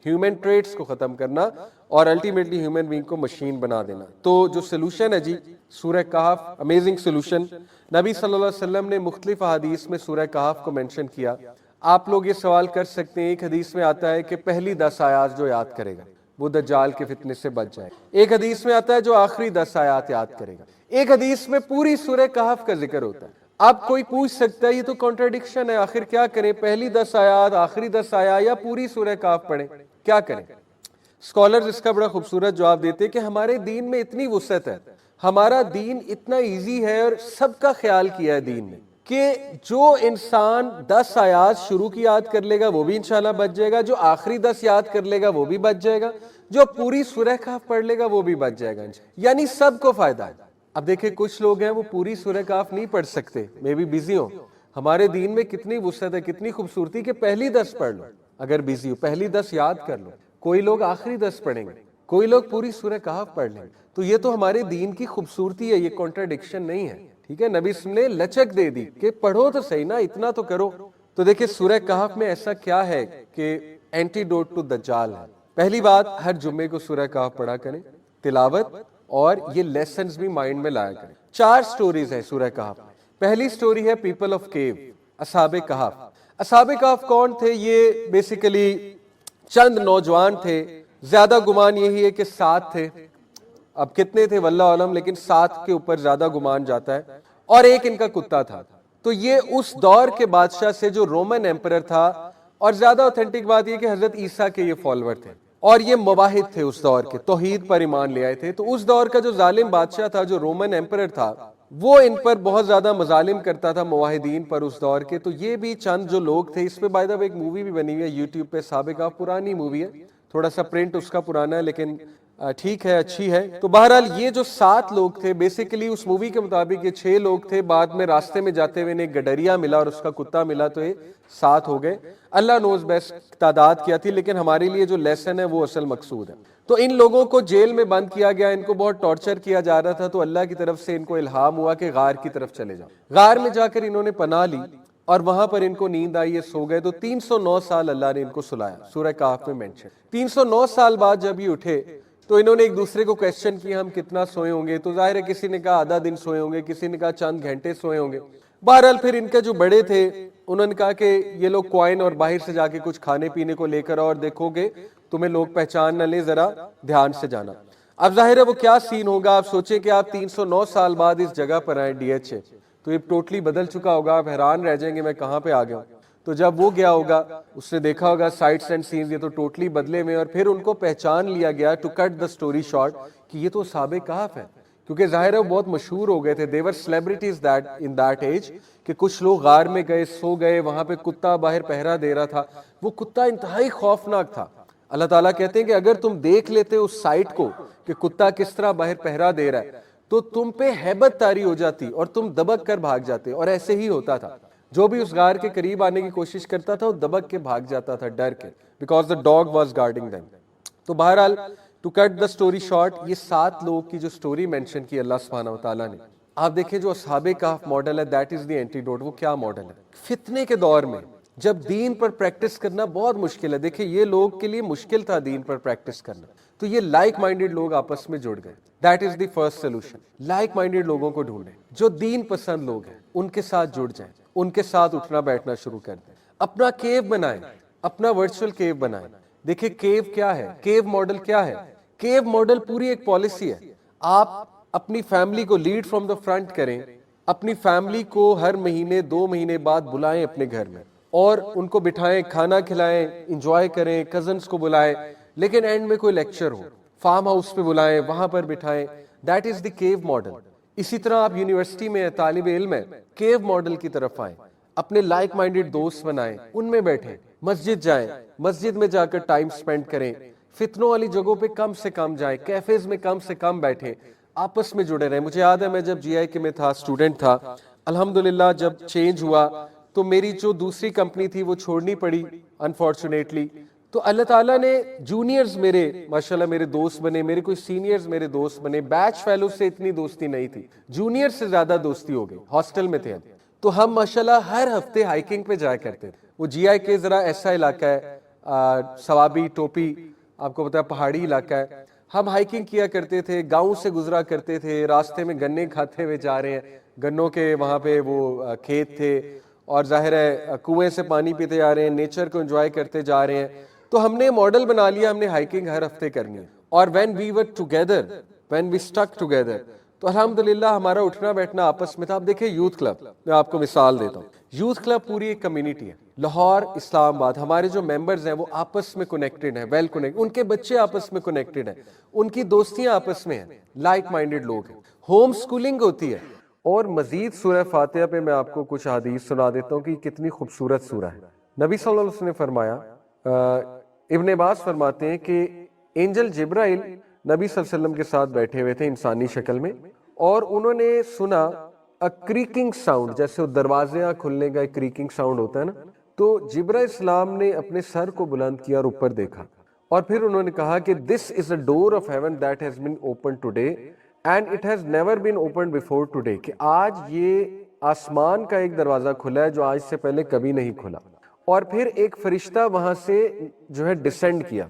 ہیومن ٹریٹس کو ختم کرنا, اور الٹیمیٹلی ہیومن بینگ کو مشین بنا دینا. تو جو سلوشن ہے جی, سورہ کہف, امیزنگ سلوشن. نبی صلی اللہ علیہ وسلم نے مختلف احادیث میں سورہ کہف کو مینشن کیا. آپ لوگ یہ سوال کر سکتے ہیں, ایک حدیث میں آتا ہے کہ پہلی 10 آیات جو یاد کرے گا وہ دجال کے فتنے سے بچ جائے. ایک حدیث میں آتا ہے جو آخری 10 آیات یاد کرے گا. ایک حدیث میں پوری سورہ کہف کا ذکر ہوتا ہے. اب کوئی پوچھ سکتا ہے یہ تو کانٹرڈکشن ہے, آخر کیا کریں, پہلی 10 آیات, آخری 10 آیات, یا پوری سورہ کہف پڑھیں, کیا کریں؟ اسکالرز اس کا بڑا خوبصورت جواب دیتے کہ ہمارے دین میں اتنی وسعت ہے, ہمارا دین اتنا ایزی ہے, اور سب کا خیال کیا ہے دین نے, کہ جو انسان 10 آیات شروع کی یاد کر لے گا وہ بھی انشاءاللہ بچ جائے گا, جو آخری 10 یاد کر لے گا وہ بھی بچ جائے گا, جو پوری سورہ کہف پڑھ لے گا وہ بھی بچ جائے گا. یعنی سب کو فائدہ ہے. اب دیکھیں کچھ لوگ ہیں وہ پوری سورہ کہف نہیں پڑھ سکتے, میں بھی بزی ہوں. ہمارے دین میں کتنی وسعت ہے, کتنی خوبصورتی کہ پہلی 10 پڑھ لو, اگر بزی ہو پہلی 10 یاد کر لو. کوئی لوگ آخری 10 پڑھیں گے, کوئی لوگ پوری سورہ کہف پڑھ لیں گے. تو یہ تو ہمارے دین کی خوبصورتی ہے, یہ کانٹرڈکشن نہیں ہے. ٹھیک ہے, نبی صلی اللہ علیہ وسلم نے لچک دے دی کہ پڑھو تو صحیح نا, اتنا تو کرو. تو دیکھیں سورہ کہف میں ایسا کیا ہے کہ اینٹیڈوٹ ٹو دجال ہے. پہلی بات, ہر جمعے کو سورہ کہف پڑھا کریں, تلاوت, اور یہ لیسنز بھی مائنڈ میں لایا کریں. 4 سٹوریز ہیں سورہ کہف. پہلی سٹوری ہے پیپل آف کیو, اصحاب کہف. اصحاب کہف کون تھے؟ یہ بیسیکلی چند نوجوان تھے, زیادہ گمان یہی ہے کہ 7 تھے, اب کتنے تھے واللہ علم, لیکن 7 کے اوپر زیادہ گمان جاتا ہے. اور ایک ان کا کتا تھا. تو یہ اس دور کے بادشاہ سے جو رومن ایمپرر تھا, اور زیادہ اوتھینٹک بات یہ کہ حضرت عیسیٰ کے یہ فالوور تھے, اور یہ موحد تھے اس دور کے, توحید پر ایمان لے آئے تھے. تو اس دور کا جو ظالم بادشاہ تھا, جو رومن ایمپرر تھا, وہ ان پر بہت زیادہ مظالم کرتا تھا, موحدین پر اس دور کے. تو یہ بھی چند جو لوگ تھے, اس پہ بائی دا وے ایک مووی بھی بنی ہوئی ہے یوٹیوب پہ, سابقہ پرانی مووی ہے, تھوڑا سا پرنٹ اس کا پرانا ہے لیکن ٹھیک ہے, اچھی ہے. تو بہرحال یہ جو 7 لوگ تھے, بیسیکلی اس مووی کے مطابق یہ 6 لوگ تھے, بعد میں راستے میں جاتے ہوئے انہیں گڈریا ملا اور اس کا کتا ملا, تو یہ 7 ہو گئے. اللہ نوز بیسٹ تعداد کیا تھی, لیکن ہمارے لیے جو لیسن ہے وہ اصل مقصود ہے. تو ان لوگوں کو جیل میں بند کیا گیا, ان کو بہت ٹارچر کیا جا رہا تھا. تو اللہ کی طرف سے ان کو الہام ہوا کہ غار کی طرف چلے جاؤ. غار میں جا کر انہوں نے پناہ لی, اور وہاں پر ان کو نیند آئی, یہ سو گئے. تو 309 سال اللہ نے ان کو سلایا, سورہ کہف میں مینشن. 309 سال بعد جب یہ اٹھے تو انہوں نے ایک دوسرے کو کویسچن کیا, ہم کتنا سوئے ہوں گے؟ تو ظاہر ہے کسی نے کہا آدھا دن سوئے ہوں گے, کسی نے کہا چند گھنٹے سوئے ہوں گے. بہرحال پھر ان کے جو بڑے تھے انہوں نے کہا کہ یہ لوگ کوائن اور باہر سے جا کے کچھ کھانے پینے کو لے کر, اور دیکھو گے تمہیں لوگ پہچان نہ لیں, ذرا دھیان سے جانا. اب ظاہر ہے وہ کیا سین ہوگا, آپ سوچیں کہ آپ 309 سال بعد اس جگہ پر آئیں, ڈی ایچ اے, تو یہ ٹوٹلی بدل چکا ہوگا, آپ حیران رہ جائیں گے میں کہاں پہ آ گیا ہوں. تو جب وہ گیا ہوگا اس نے دیکھا ہوگا سائٹس اینڈ سینز, یہ تو ٹوٹلی بدلے میں, اور پھر ان کو پہچان لیا گیا, to cut the story short, کہ یہ تو اصحاب کہف ہے. کیونکہ ظاہر ہے وہ بہت مشہور ہو گئے تھے, they were celebrities that in that age, کہ کچھ لوگ غار میں گئے, سو گئے, وہاں پہ کتا باہر پہرا دے رہا تھا. وہ کتا انتہائی خوفناک تھا. اللہ تعالیٰ کہتے ہیں کہ اگر تم دیکھ لیتے اس سائٹ کو کہ کتا کس طرح باہر پہرا دے رہا ہے, تو تم پہ ہیبت طاری ہو جاتی اور تم دبک کر بھاگ جاتے. اور ایسے ہی ہوتا تھا, جو بھی اس غار کے قریب آنے کی کوشش کرتا تھا وہ دبک کے بھاگ جاتا تھا ڈر کے, because the dog was guarding them. تو بہرحال to cut the story short, یہ 7 لوگ کی جو سٹوری مینشن کی اللہ سبحانہ و تعالیٰ نے, آپ دیکھیں جو اصحاب کہف ماڈل ہے, دیٹ از دی اینٹیڈوٹ. وہ کیا ماڈل ہے؟ فتنے کے دور میں جب دین پر پریکٹس کرنا بہت مشکل ہے, دیکھیں یہ لوگ کے لیے مشکل تھا دین پر پریکٹس کرنا, تو یہ لائک مائنڈیڈ لوگ آپس میں جڑ گئے. That is the first solution. Like minded لوگوں کو ڈھونڈیں, جو دین پسند لوگ ہیں ان کے ساتھ جڑ جائیں, ان کے ساتھ اٹھنا بیٹھنا شروع کر دیں, اپنا کیو بنائیں, اپنا ورچوئل کیو بنائیں. دیکھیں کیو کیا ہے, کیو ماڈل کیا ہے. کیو ماڈل پوری ایک پالیسی ہے. آپ اپنی فیملی کو لیڈ فرام دا فرنٹ کریں, اپنی فیملی کو ہر مہینے 2 مہینے بعد بلائیں اپنے گھر میں اور ان کو بٹھائیں, کھانا کھلائیں, انجوائے کریں, کزنس کو بلائیں, لیکن اینڈ میں کوئی لیکچر ہو, فارم ہاؤس پہ بلائیں, وہاں پر بٹھائیں. That is the Q model. اسی طرح آپ یونیورسٹی میں طالب علم ہیں, کیو ماڈل کی طرف آئیں, اپنے لائک مائنڈیڈ دوست بنائیں, ان میں بیٹھیں, مسجد جائیں, مسجد میں جا کر ٹائم سپینڈ کریں, فتنوں والی جگہوں پہ کم سے کم جائیں, کیفیز میں کم سے کم بیٹھیں, آپس میں جڑے رہیں. مجھے یاد ہے میں جب جی آئی کے میں تھا, اسٹوڈنٹ تھا, الحمدللہ جب چینج ہوا تو میری جو دوسری کمپنی تھی وہ چھوڑنی پڑی انفارچونیٹلی. تو اللہ تعالیٰ نے جونیئرز میرے ماشاءاللہ میرے دوست بنے, میرے کوئی سینئرز میرے دوست بنے. بیچ فیلو سے اتنی دوستی نہیں تھی, جونیئر سے زیادہ دوستی ہو گئی. ہاسٹل میں تھے تو ہم ماشاءاللہ ہر ہفتے ہائیکنگ پہ جایا کرتے تھے. وہ جی آئی کے ذرا ایسا علاقہ ہے, ثوابی ٹوپی آپ کو پتا ہے پہاڑی علاقہ ہے. ہم ہائیکنگ کیا کرتے تھے, گاؤں سے گزرا کرتے تھے, راستے میں گنے کھاتے ہوئے جا رہے ہیں, گنوں کے وہاں پہ وہ کھیت تھے اور ظاہر ہے کنویں سے پانی پیتے جا رہے ہیں, نیچر کو انجوائے کرتے جا رہے ہیں. تو ہم نے ماڈل بنا لیا, ہم نے ہائیکنگ ہر ہفتے کرنی ہے. اور when we were together, when we stick together, تو الحمدللہ ہمارا اٹھنا بیٹھنا آپس میں تھا. اب دیکھیں یوتھ کلب, میں آپ کو مثال دیتا ہوں. یوتھ کلب پوری ایک کمیونٹی ہے, لاہور, اسلام آباد. ہمارے جو ممبرز ہیں وہ آپس میں کنیکٹڈ ہیں, ویل کنیکٹ, ان کے بچے آپس میں کنیکٹڈ ہیں, ان کی دوستیاں آپس میں ہیں, لائک مائنڈیڈ لوگ ہیں. ہوم سکولنگ ہوتی ہے. اور مزید سورہ فاتحہ پہ میں آپ کو کچھ حدیث سنا دیتا ہوں کہ کتنی خوبصورت سورہ ہے. نبی صلی اللہ علیہ وسلم نے فرمایا, ابن عباس فرماتے ہیں کہ اینجل جبرائیل نبی صلی اللہ علیہ وسلم کے ساتھ بیٹھے ہوئے تھے انسانی شکل میں, اور انہوں نے سنا کریکنگ ساؤنڈ, جیسے دروازے کھلنے کا ایک کریکنگ ساؤنڈ ہوتا ہے نا. تو جبرائیل السلام نے اپنے سر کو بلند کیا اور اوپر دیکھا, اور پھر انہوں نے کہا کہ this is a door of heaven that has been open today and it has never been open before today, کہ آج یہ آسمان کا ایک دروازہ کھلا ہے جو آج سے پہلے کبھی نہیں کھلا. اور پھر ایک فرشتہ وہاں سے جو ہے ڈسینڈ کیا,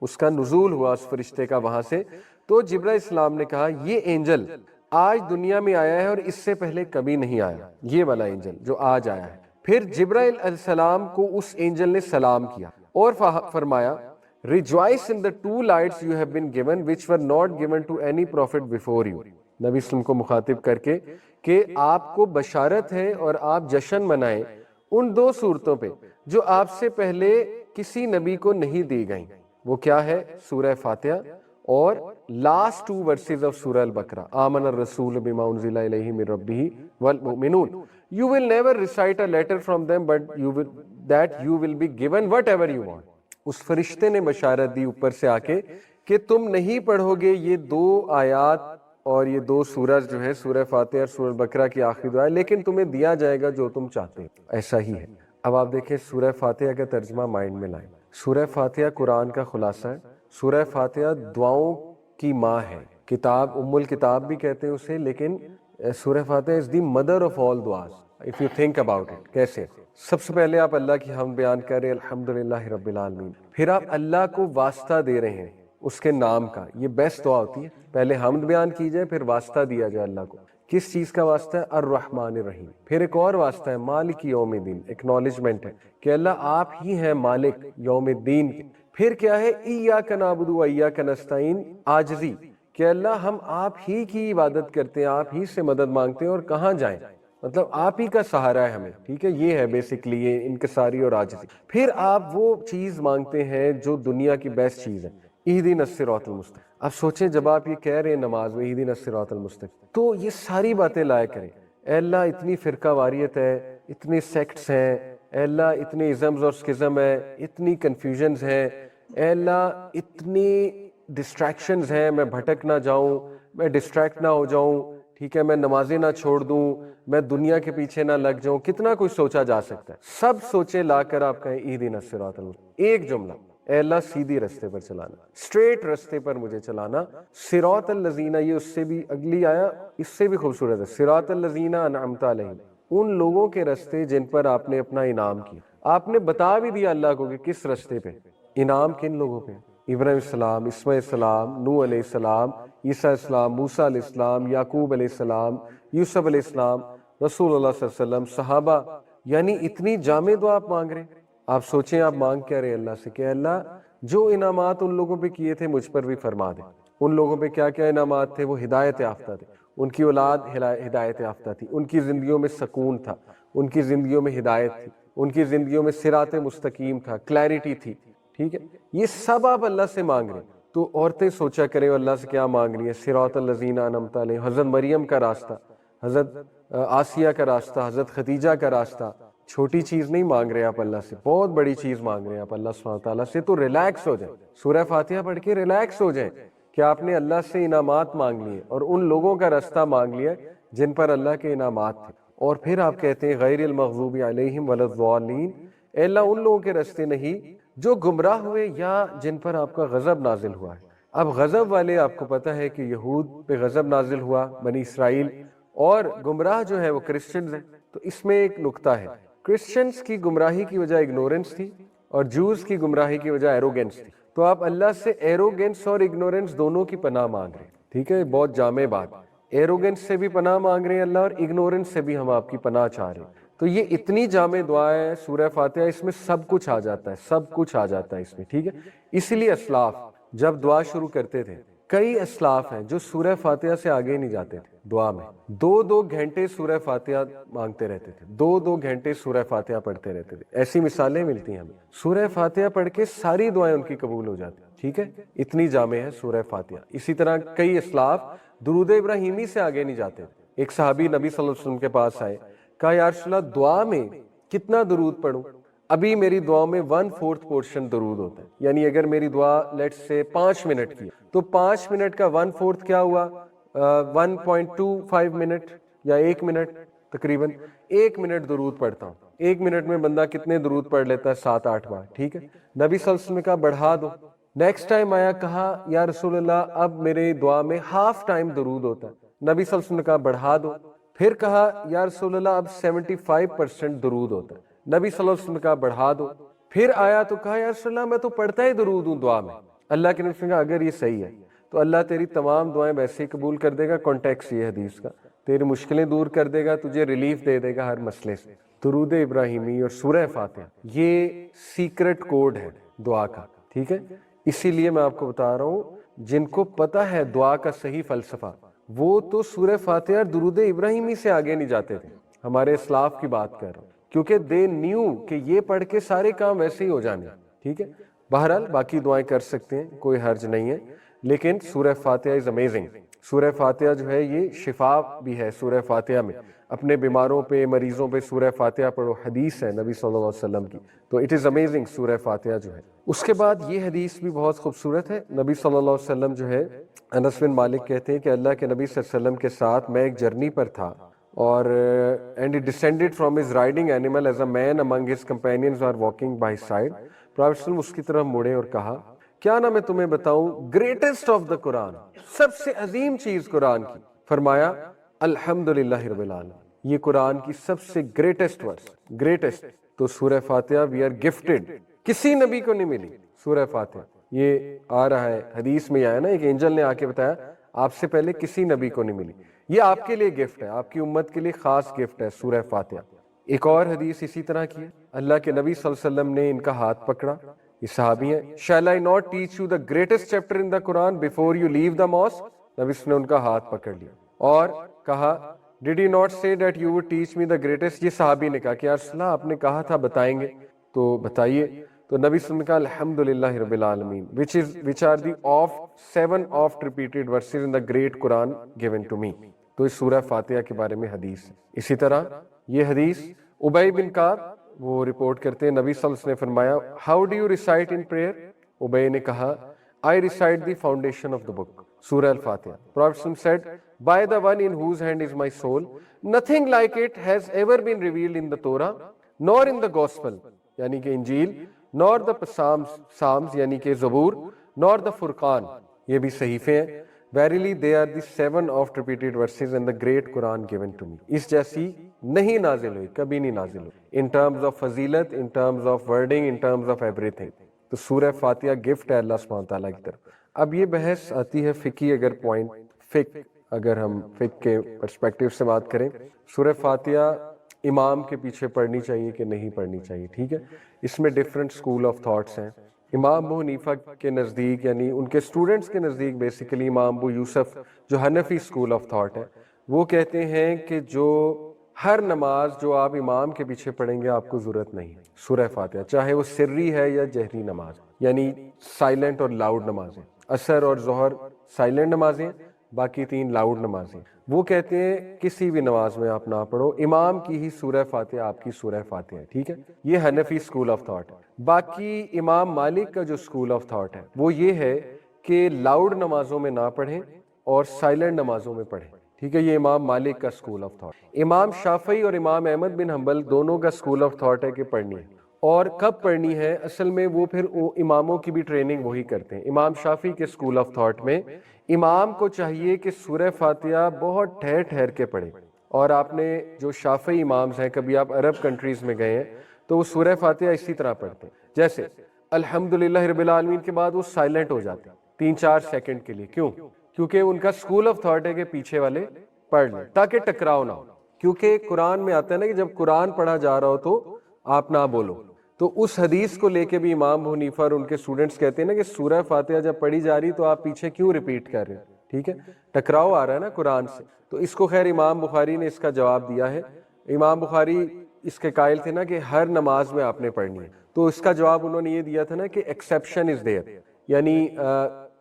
اس کا نزول ہوا اس فرشتے کا وہاں سے. تو جبرائیل السلام نے کہا یہ اینجل آج دنیا میں آیا ہے اور اس سے پہلے کبھی نہیں آیا, یہ والا اینجل جو آج آیا ہے. پھر جبرائیل علیہ السلام کو اس اینجل نے سلام کیا اور فرمایا rejoice in the 2 lights you have been given which were not given to any prophet before you. نبی صلی اللہ علیہ وسلم کو مخاطب کر کے کہ آپ کو بشارت ہے اور آپ جشن منائیں ان 2 صورتوں پہ جو آپ سے پہلے کسی نبی کو نہیں دی گئیں. وہ کیا ہے؟ سورہ فاتحہ اور لاسٹ 2 ورسز آف سورہ البقرہ, آمن الرسول بما انزل الیہ من ربہ والمؤمنون. You will never recite a letter from them but you will be given whatever you want. اس فرشتے نے بشارت دی اوپر سے آ کے کہ تم نہیں پڑھو گے یہ 2 آیات اور یہ 2 سورج جو ہے سورہ فاتحہ اور سورہ البقرہ کی آخری دعا ہے, لیکن تمہیں دیا جائے گا جو تم چاہتے ہو. ایسا ہی ہے. اب آپ دیکھیں سورہ فاتحہ کا ترجمہ مائنڈ میں لائیں. سورہ فاتحہ قرآن کا خلاصہ ہے. سورہ فاتحہ دعاؤں کی ماں ہے, کتاب ام الکتاب بھی کہتے ہیں اسے, لیکن Surah Fatiha is the mother of all دعاز if you think about it. کیسے؟ سب سے پہلے آپ اللہ کی حمد بیان کر رہے ہیں, الحمدللہ رب العالمین. پھر آپ اللہ کو واسطہ دے رہے ہیں اس کے نام کا. یہ بیسٹ دعا ہوتی ہے, پہلے حمد بیان کی جائے پھر واسطہ دیا جائے اللہ کو. کس چیز کا واسطہ ہے؟ الرحمن الرحیم. پھر ایک اور واسطہ ہے مالک یوم الدین, ایکنالجمنٹ ہے کہ اللہ آپ ہی ہیں مالک یوم الدین. پھر کیا ہے؟ ایاک نعبد و ایاک نستعین, عاجزی کہ اللہ ہم آپ ہی کی عبادت کرتے ہیں, آپ ہی سے مدد مانگتے ہیں, اور کہاں جائیں, مطلب آپ ہی کا سہارا ہے ہمیں. ٹھیک ہے, یہ ہے بیسکلی یہ انکساری اور عاجزی. پھر آپ وہ چیز مانگتے ہیں جو دنیا کی بیسٹ چیز ہے, اہدنا الصراط المستقیم. اب سوچیں جب آپ یہ کہہ رہے ہیں نماز میں اہدنا الصراط المستقیم, تو یہ ساری باتیں لایا کریں. اے اللہ اتنی فرقہ واریت ہے, اتنے سیکٹس ہیں, اے اللہ اتنے ازمز اور سکزم ہے, اتنی کنفیوژنز ہیں, اے اللہ اتنی ڈسٹریکشنز ہیں, میں بھٹک نہ جاؤں, میں ڈسٹریکٹ نہ ہو جاؤں. ٹھیک ہے, میں نمازیں نہ چھوڑ دوں, میں دنیا کے پیچھے نہ لگ جاؤں. کتنا کچھ سوچا جا سکتا ہے. سب سوچے لا کر آپ کہیں اہدنا الصراط المستقیم. ایک جملہ, اے اللہ سیدھی رستے پر چلانا, اسٹریٹ رستے پر مجھے چلانا. صراط الذین, یہ اس سے بھی اگلی آیا اس سے بھی خوبصورت ہے, صراط الذین انعمت علیہم, ان لوگوں کے رستے جن پر آپ نے اپنا انعام کیا. آپ نے بتا بھی دیا اللہ کو کہ کس رستے پہ انعام کن لوگوں پہ, ابراہیم السلام, اسماعیل السلام, نوح علیہ السلام, عیسیٰ علیہ السلام, موسیٰ علیہ السلام, یعقوب علیہ السلام, یوسف علیہ السلام, رسول اللہ صلی اللہ علیہ وسلم, صحابہ. یعنی اتنی جامع دعا آپ مانگ رہے ہیں. آپ سوچیں آپ مانگ کیا رہے اللہ سے کہ اللہ جو انعامات ان لوگوں پہ کیے تھے مجھ پر بھی فرما دے. ان لوگوں پہ کیا کیا انعامات تھے؟ وہ ہدایت یافتہ تھے، ان کی اولاد ہدایت یافتہ تھی، ان کی زندگیوں میں سکون تھا، ان کی زندگیوں میں ہدایت تھی، ان کی زندگیوں میں صراط مستقیم تھا، کلیرٹی تھی. ٹھیک ہے، یہ سب آپ اللہ سے مانگ رہے ہیں. تو عورتیں سوچا کریں اللہ سے کیا مانگ رہی ہیں. صراط الذین انعمت علیہم، حضرت مریم کا راستہ، حضرت آسیہ کا راستہ، حضرت خدیجہ کا راستہ. چھوٹی چیز نہیں مانگ رہے آپ اللہ سے، بہت بڑی چیز مانگ رہے ہیں آپ اللہ سبحانہ تعالیٰ سے. تو ریلیکس ہو جائیں، سورہ فاتحہ پڑھ کے ریلیکس ہو جائیں کہ آپ نے اللہ سے انعامات مانگ لیے اور ان لوگوں کا راستہ مانگ لیا جن پر اللہ کے انعامات تھے. اور پھر آپ کہتے ہیں غیر المغضوب علیہم ولا الضالین، اے اللہ ان لوگوں کے راستے نہیں جو گمراہ ہوئے یا جن پر آپ کا غضب نازل ہوا ہے. اب غضب والے آپ کو پتہ ہے کہ یہود پہ غضب نازل ہوا، بنی اسرائیل، اور گمراہ جو ہے وہ کرسچنز ہیں. تو اس میں ایک نکتہ ہے، کرسچنز کی گمراہی کی وجہ اگنورنس تھی اور جوز کی گمراہی کی وجہ ایروگینس تھی. تو آپ اللہ سے ایروگینس اور اگنورنس دونوں کی پناہ مانگ رہے ہیں. ٹھیک ہے، بہت جامع بات. ایروگینس سے بھی پناہ مانگ رہے ہیں اللہ، اور اگنورنس سے بھی ہم آپ کی پناہ چاہ رہے ہیں. تو یہ اتنی جامع دعا ہے سورہ فاتحہ، اس میں سب کچھ آ جاتا ہے، سب کچھ آ جاتا ہے اس میں. ٹھیک ہے، اسی لیے اسلاف جب دعا شروع کرتے تھے، کئی اسلاف ہیں جو سورہ فاتحہ سے آگے نہیں جاتے تھے دعا میں. 2 گھنٹے سورہ فاتحہ مانگتے رہتے تھے، 2 گھنٹے سورہ فاتحہ پڑھتے رہتے تھے. ایسی مثالیں ملتی ہیں ہمیں. سورہ فاتحہ پڑھ کے ساری دعائیں ان کی قبول ہو جاتی. ٹھیک ہے، اتنی جامع ہے سورہ فاتحہ. اسی طرح کئی اسلاف درود ابراہیمی سے آگے نہیں جاتے. ایک صحابی نبی صلی اللہ علیہ وسلم کے پاس آئے، کہا یا رسول اللہ دعا میں کتنا درود پڑھوں؟ ابھی میری دعا میں 1/4 پورشن درود ہوتا ہے. یعنی اگر میری دعا لیٹ سے 5 منٹ کی تو 5 منٹ کا 1/4 کیا ہوا؟ 1.25 منٹ یا 1 منٹ، تقریباً 1 منٹ درود پڑھتا ہوں. 1 منٹ میں بندہ کتنے درود پڑھ لیتا ہے؟ 7-8 بار. ٹھیک ہے، نبی صلی اللہ علیہ وسلم نے کہا بڑھا دو. نیکسٹ ٹائم آیا، کہا یا رسول اللہ اب میرے دعا میں ہاف ٹائم درود ہوتا ہے. نبی صلی اللہ علیہ وسلم نے کہا بڑھا دو. پھر کہا یا رسول اللہ اب 75% درود ہوتا ہے. نبی صلی اللہ علیہ وسلم نے کہا بڑھا دو. پھر آیا تو کہا یا رسول اللہ میں تو پڑھتا ہی درود ہوں دعا میں. اللہ کے نبی نے کہا اگر یہ صحیح ہے تو اللہ تیری تمام دعائیں ویسے ہی قبول کر دے گا. کانٹیکس یہ حدیث کا، تیری مشکلیں دور کر دے گا، تجھے ریلیف دے دے گا ہر مسئلے سے. درود ابراہیمی اور سورہ فاتحہ یہ سیکرٹ کوڈ ہے دعا کا. ٹھیک ہے، اسی لیے میں آپ کو بتا رہا ہوں جن کو پتہ ہے دعا کا صحیح فلسفہ وہ تو سورہ فاتحہ اور درود ابراہیمی سے آگے نہیں جاتے تھے. ہمارے اسلاف کی بات کر رہا ہوں، کیونکہ دے نیو کہ یہ پڑھ کے سارے کام ویسے ہی ہو جانے. ٹھیک ہے، بہرحال باقی دعائیں کر سکتے ہیں، کوئی حرج نہیں ہے، لیکن سورہ فاتحہ از امیزنگ. سورہ فاتحہ جو ہے یہ شفا بھی ہے. سورہ فاتحہ میں اپنے بیماروں پہ، مریضوں پہ سورہ فاتحہ پڑھو، حدیث ہے نبی صلی اللہ علیہ وسلم کی. تو اٹ از امیزنگ سورہ فاتحہ جو ہے. اس کے بعد یہ حدیث بھی بہت خوبصورت ہے. نبی صلی اللہ علیہ وسلم جو ہے، انس بن مالک کہتے ہیں کہ اللہ کے نبی صلی اللہ علیہ وسلم کے ساتھ میں ایک جرنی پر تھا، اور and it descended from his riding animal as a man among his companions are walking by side. Prophet صلی اللہ علیہ وسلم اس کی طرف مڑے اور کہا کیا نہ میں تمہیں بتاؤں گریٹسٹ آف دا قرآن، سب سے عظیم چیز قرآن کی؟ فرمایا الحمدللہ رب العالمین، یہ قرآن کی سب سے گریٹسٹ ورس، گریٹسٹ. تو سورہ فاتحہ وی آر گفٹڈ، کسی نبی کو نہیں ملی سورہ فاتحہ. یہ آ رہا ہے حدیث میں آیا نا، ایک اینجل نے آ کے بتایا آپ سے پہلے کسی نبی کو نہیں ملی. یہ آپ کے لیے گفٹ ہے، آپ کی امت کے لیے خاص گفٹ ہے سورہ فاتحہ. ایک اور حدیث اسی طرح کی ہے. اللہ کے نبی صلی اللہ علیہ وسلم نے ان کا ہاتھ پکڑا، یہ صحابی ہیں. Shall I not teach you the greatest chapter in the Quran before you leave the mosque؟ نبی نے ان کا ہاتھ پکڑ لیا اور کہا Did you not say that you would teach me the greatest؟ یہ صحابی نے کہا کہ یا رسول اللہ آپ نے کہا تھا بتائیں گے، تو بتائیے. تو نبی صلی اللہ علیہ وسلم نے کہا الحمدللہ رب العالمین which are the 7 oft repeated verses in the great Quran given to me. تو اس سورہ فاتحہ کے بارے میں حدیث ہے. اسی طرح یہ حدیث ابی بن کعب وہ رپورٹ کرتے ہیں، نبی صلی اللہ علیہ وسلم نے فرمایا how do you recite in prayer? ابی نے کہا I recite the foundation of the book, Surah Al-Fatiha. Prophet said, by the one in whose hand is my soul, nothing like it has ever been revealed in the Torah, nor in the Gospel, یعنی کہ انجیل، nor the Psalms یعنی کہ زبور، nor the Furqan، یہ بھی صحیفے ہیں. Verily they are the 7 oft repeated verses in the great Quran given to me. اس جیسی نہیں نازل ہوئی، کبھی نہیں نازل ہوئی. In terms of فضیلت، in terms of wording, in terms of everything. تو سورہ فاتحہ گفٹ ہے اللہ سبحانہ تعالیٰ کی طرف. اب یہ بحث آتی ہے فقہی، اگر پوائنٹ اگر ہم فقہ کے پرسپیکٹیو سے بات کریں، سورہ فاتحہ امام کے پیچھے پڑھنی چاہیے کہ نہیں پڑھنی چاہیے. ٹھیک ہے, اس میں ڈفرینٹ اسکول آف تھاٹس ہیں. امام ابو حنیفہ کے نزدیک, یعنی ان کے اسٹوڈنٹس کے نزدیک بیسیکلی امام ابو یوسف جو حنفی اسکول آف تھاٹ ہے, وہ کہتے ہیں کہ جو ہر نماز جو آپ امام کے پیچھے پڑھیں گے آپ کو ضرورت نہیں ہے سورہ فاتحہ, چاہے وہ سری ہے یا جہری نماز, یعنی سائلنٹ اور لاؤڈ نمازیں. عصر اور ظہر سائلنٹ نمازیں, باقی 3 لاؤڈ نمازیں. وہ کہتے ہیں کسی بھی نماز میں آپ نہ پڑھو, امام کی ہی سورہ فاتحہ آپ کی سورہ فاتحہ ہے. ٹھیک ہے, یہ حنفی اسکول آف تھاٹ ہے. باقی امام مالک کا جو اسکول آف تھاٹ ہے وہ یہ ہے کہ لاؤڈ نمازوں میں نہ پڑھیں اور سائلنٹ نمازوں میں پڑھیں. ٹھیک ہے, یہ امام مالک کا اسکول آف تھاٹ. امام شافعی اور امام احمد بن حنبل دونوں کا اسکول آف تھاٹ ہے کہ پڑھنی ہے, اور کب پڑھنی ہے اصل میں وہ پھر اماموں کی بھی ٹریننگ وہی کرتے ہیں. امام شافعی کے اسکول آف تھاٹ میں امام کو چاہیے کہ سورہ فاتحہ بہت ٹھہر ٹھہر کے پڑھے. اور آپ نے جو شافعی امامز ہیں, کبھی آپ عرب کنٹریز میں گئے ہیں تو وہ سورہ فاتحہ اسی طرح پڑھتے ہیں, جیسے الحمدللہ رب العالمین کے بعد وہ سائلنٹ ہو جاتے ہیں 3-4 سیکنڈ کے لیے. کیوں؟ کیونکہ ان کا اسکول آف تھاٹ ہے کہ پیچھے والے پڑھ لیں تاکہ ٹکراؤ نہ ہو. کیونکہ قرآن میں آتا ہے نا کہ جب قرآن پڑھا جا رہا ہو تو آپ نہ بولو. تو اس حدیث کو لے کے بھی امام ابو حنیفہ اور ان کے اسٹوڈنٹس کہتے ہیں نا کہ سورہ فاتحہ جب پڑھی جا رہی تو آپ پیچھے کیوں ریپیٹ کر رہے ہیں. ٹھیک ہے, ٹکراؤ آ رہا ہے نا قرآن سے. تو اس کو خیر امام بخاری نے اس کا جواب دیا ہے. امام بخاری اس کے قائل تھے نا کہ ہر نماز میں آپ نے پڑھنی ہے, تو اس کا جواب انہوں نے یہ دیا تھا نا کہ ایکسیپشن از دیئر, یعنی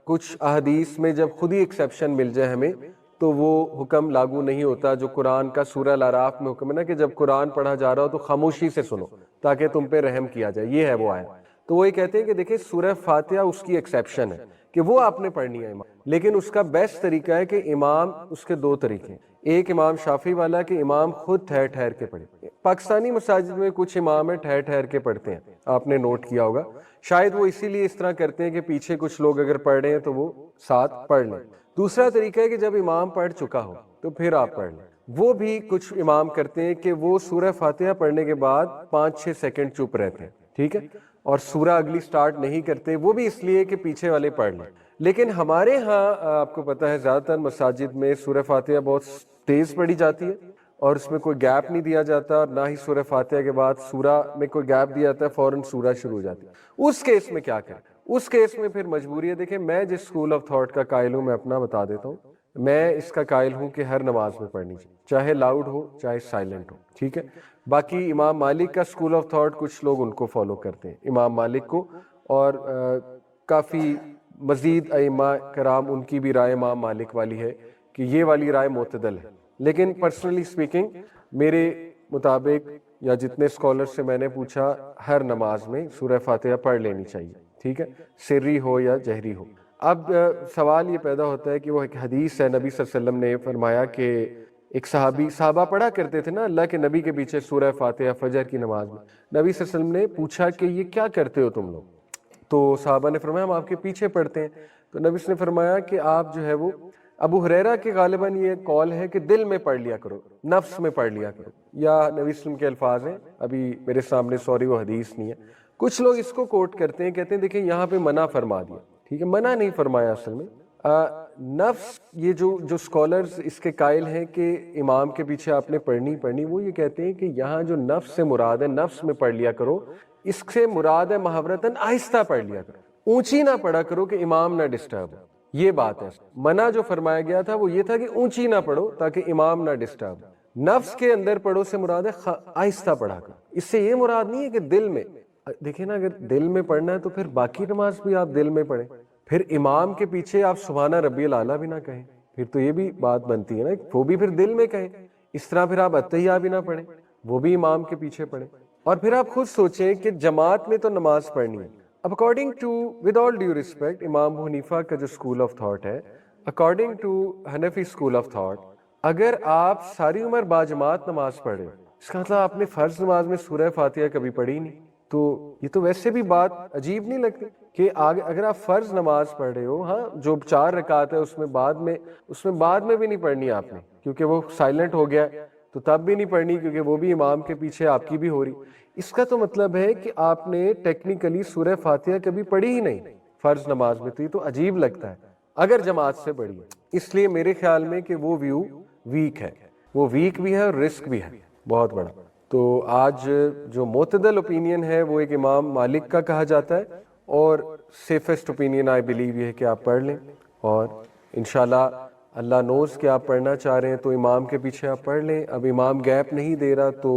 کچھ احادیث میں جب خود ہی ایکسیپشن مل جائے ہمیں تو وہ حکم لاگو نہیں ہوتا جو قرآن کا سورہ الاعراف میں حکم ہے نا کہ جب قرآن پڑھا جا رہا ہو تو خاموشی سے سنو تاکہ تم پہ رحم کیا جائے. یہ ہے وہ آیت. تو وہ یہ کہتے ہیں کہ دیکھیں سورہ فاتحہ اس کی ایکسیپشن ہے کہ وہ آپ نے پڑھنی ہے امام, لیکن اس کا بیسٹ طریقہ ہے کہ امام, اس کے 2 طریقے ہیں. ایک امام شافعی والا کہ امام خود ٹھہر ٹھہر کے پڑھے. پاکستانی مساجد میں کچھ امام ہیں ٹھہر ٹھہر کے پڑھتے ہیں, آپ نے نوٹ کیا ہوگا. شاید وہ اسی لیے اس طرح کرتے ہیں کہ پیچھے کچھ لوگ اگر پڑھ رہے ہیں تو وہ ساتھ پڑھ لیں. دوسرا طریقہ ہے کہ جب امام پڑھ چکا ہو تو پھر آپ پڑھ لیں. وہ بھی کچھ امام کرتے ہیں کہ وہ سورہ فاتحہ پڑھنے کے بعد 5-6 سیکنڈ چپ رہتے ہیں. ٹھیک ہے, اور سورہ اگلی سٹارٹ نہیں کرتے, وہ بھی اس لیے کہ پیچھے والے پڑھ لیں. لیکن ہمارے ہاں آپ کو پتہ ہے زیادہ تر مساجد میں سورہ فاتحہ بہت تیز پڑھی جاتی ہے اور اس میں کوئی گیپ نہیں دیا جاتا, اور نہ ہی سورہ فاتحہ کے بعد سورہ میں کوئی گیپ دیا جاتا ہے, فوراً سورہ شروع ہو جاتی ہے. اس کیس میں کیا کریں؟ اس کیس میں پھر مجبوری ہے. دیکھیں میں جس اسکول آف تھاٹ کا قائل ہوں میں اپنا بتا دیتا ہوں. میں اس کا قائل ہوں کہ ہر نماز میں پڑھنی چاہیے, چاہے لاؤڈ ہو چاہے سائلنٹ ہو. ٹھیک ہے, باقی امام مالک کا اسکول آف تھاٹ کچھ لوگ ان کو فالو کرتے ہیں, امام مالک کو, اور کافی مزید ائمہ کرام ان کی بھی رائے امام مالک والی ہے کہ یہ والی رائے معتدل ہے. لیکن پرسنلی سپیکنگ میرے مطابق یا جتنے اسکالر سے میں نے پوچھا ہر نماز میں سورہ فاتحہ پڑھ لینی چاہیے. ٹھیک ہے, سری ہو یا جہری ہو. اب سوال یہ پیدا ہوتا ہے کہ وہ ایک حدیث ہے, نبی صلی اللہ علیہ وسلم نے فرمایا کہ ایک صحابہ پڑھا کرتے تھے نا اللہ کے نبی کے پیچھے سورہ فاتحہ فجر کی نماز میں. نبی صلی اللہ علیہ وسلم نے پوچھا کہ یہ کیا کرتے ہو تم لوگ؟ تو صحابہ نے فرمایا ہم آپ کے پیچھے پڑھتے ہیں. تو نبی صلی اللہ علیہ وسلم نے فرمایا کہ آپ جو ہے وہ, ابو ہریرہ کے غالباً یہ قول ہے کہ دل میں پڑھ لیا کرو, نفس میں پڑھ لیا کرو, یا نبی صلی اللہ علیہ وسلم کے الفاظ ہیں, ابھی میرے سامنے سوری وہ حدیث نہیں ہے. کچھ لوگ اس کو کوٹ کرتے ہیں, کہتے ہیں دیکھیں یہاں پہ منع فرما دیا. ٹھیک ہے, منع نہیں فرمایا اصل میں. نفس, یہ جو اسکالرز اس کے قائل ہیں کہ امام کے پیچھے آپ نے پڑھنی, وہ یہ کہتے ہیں کہ یہاں جو نفس سے مراد ہے, نفس میں پڑھ لیا کرو, اس سے مراد ہے محاورتاً آہستہ پڑھ لیا کرو, اونچی نہ پڑھا کرو کہ امام نہ ڈسٹرب ہو. یہ بات ہے. منع جو فرمایا گیا تھا وہ یہ تھا کہ اونچی نہ پڑھو تاکہ امام نہ ڈسٹرب ہو. نفس کے اندر پڑھو سے مراد ہے آہستہ پڑھا کرو. اس سے یہ مراد نہیں ہے کہ دل میں, دیکھیں نا اگر دل میں پڑھنا ہے تو پھر باقی نماز بھی آپ دل میں پڑھیں. پھر امام کے پیچھے آپ سبحان ربی الاعلیٰ بھی نہ کہیں, پھر تو یہ بھی بات بنتی ہے نا, وہ بھی پھر دل میں کہیں. اس طرح پھر آپ اتحیہ بھی نہ پڑھیں, وہ بھی امام کے پیچھے پڑھیں. اور پھر آپ خود سوچیں کہ جماعت میں تو نماز پڑھنی ہے. According to, with all due respect, امام ابو حنیفہ کا جو اسکول آف تھاٹ ہے, according to Hanafi school of thought, اگر آپ ساری عمر باجماعت نماز پڑھ رہے ہو, اس کا مطلب آپ نے فرض نماز میں سورہ فاتحہ کبھی پڑھی نہیں. تو یہ تو ویسے بھی بات عجیب نہیں لگتی کہ اگر آپ فرض نماز پڑھ رہے ہو, ہاں جو 4 رکعت ہے اس میں بعد میں بھی نہیں پڑھنی آپ نے, کیونکہ وہ سائلنٹ ہو گیا, تو تب بھی نہیں پڑھنی کیونکہ وہ بھی امام کے پیچھے آپ کی بھی ہو رہی. اس کا تو مطلب ہے کہ آپ نے ٹیکنیکلی سورہ فاتحہ کبھی پڑھی ہی نہیں فرض نماز میں. تو یہ تو عجیب لگتا ہے اگر جماعت سے پڑھی ہے. اس لیے میرے خیال میں کہ وہ ویو ویک ہے, وہ ویک بھی ہے اور رسک بھی ہے بہت بڑا. تو آج جو معتدل اوپینین ہے وہ ایک امام مالک کا کہا جاتا ہے، اور سیفسٹ اوپینین آئی بلیو یہ ہے کہ آپ پڑھ لیں، اور انشاءاللہ اللہ نوز کہ آپ پڑھنا چاہ رہے ہیں تو امام کے پیچھے آپ پڑھ لیں۔ اب امام گیپ نہیں دے رہا تو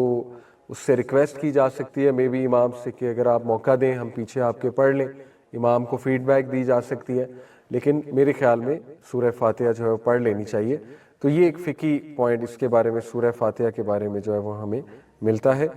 اس سے ریکویسٹ کی جا سکتی ہے مے بی امام سے کہ اگر آپ موقع دیں ہم پیچھے آپ کے پڑھ لیں، امام کو فیڈ بیک دی جا سکتی ہے، لیکن میرے خیال میں سورہ فاتحہ جو ہے وہ پڑھ لینی چاہیے۔ تو یہ ایک فقہی پوائنٹ اس کے بارے میں، سورہ فاتحہ کے بارے میں جو ہے وہ ہمیں ملتا ہے۔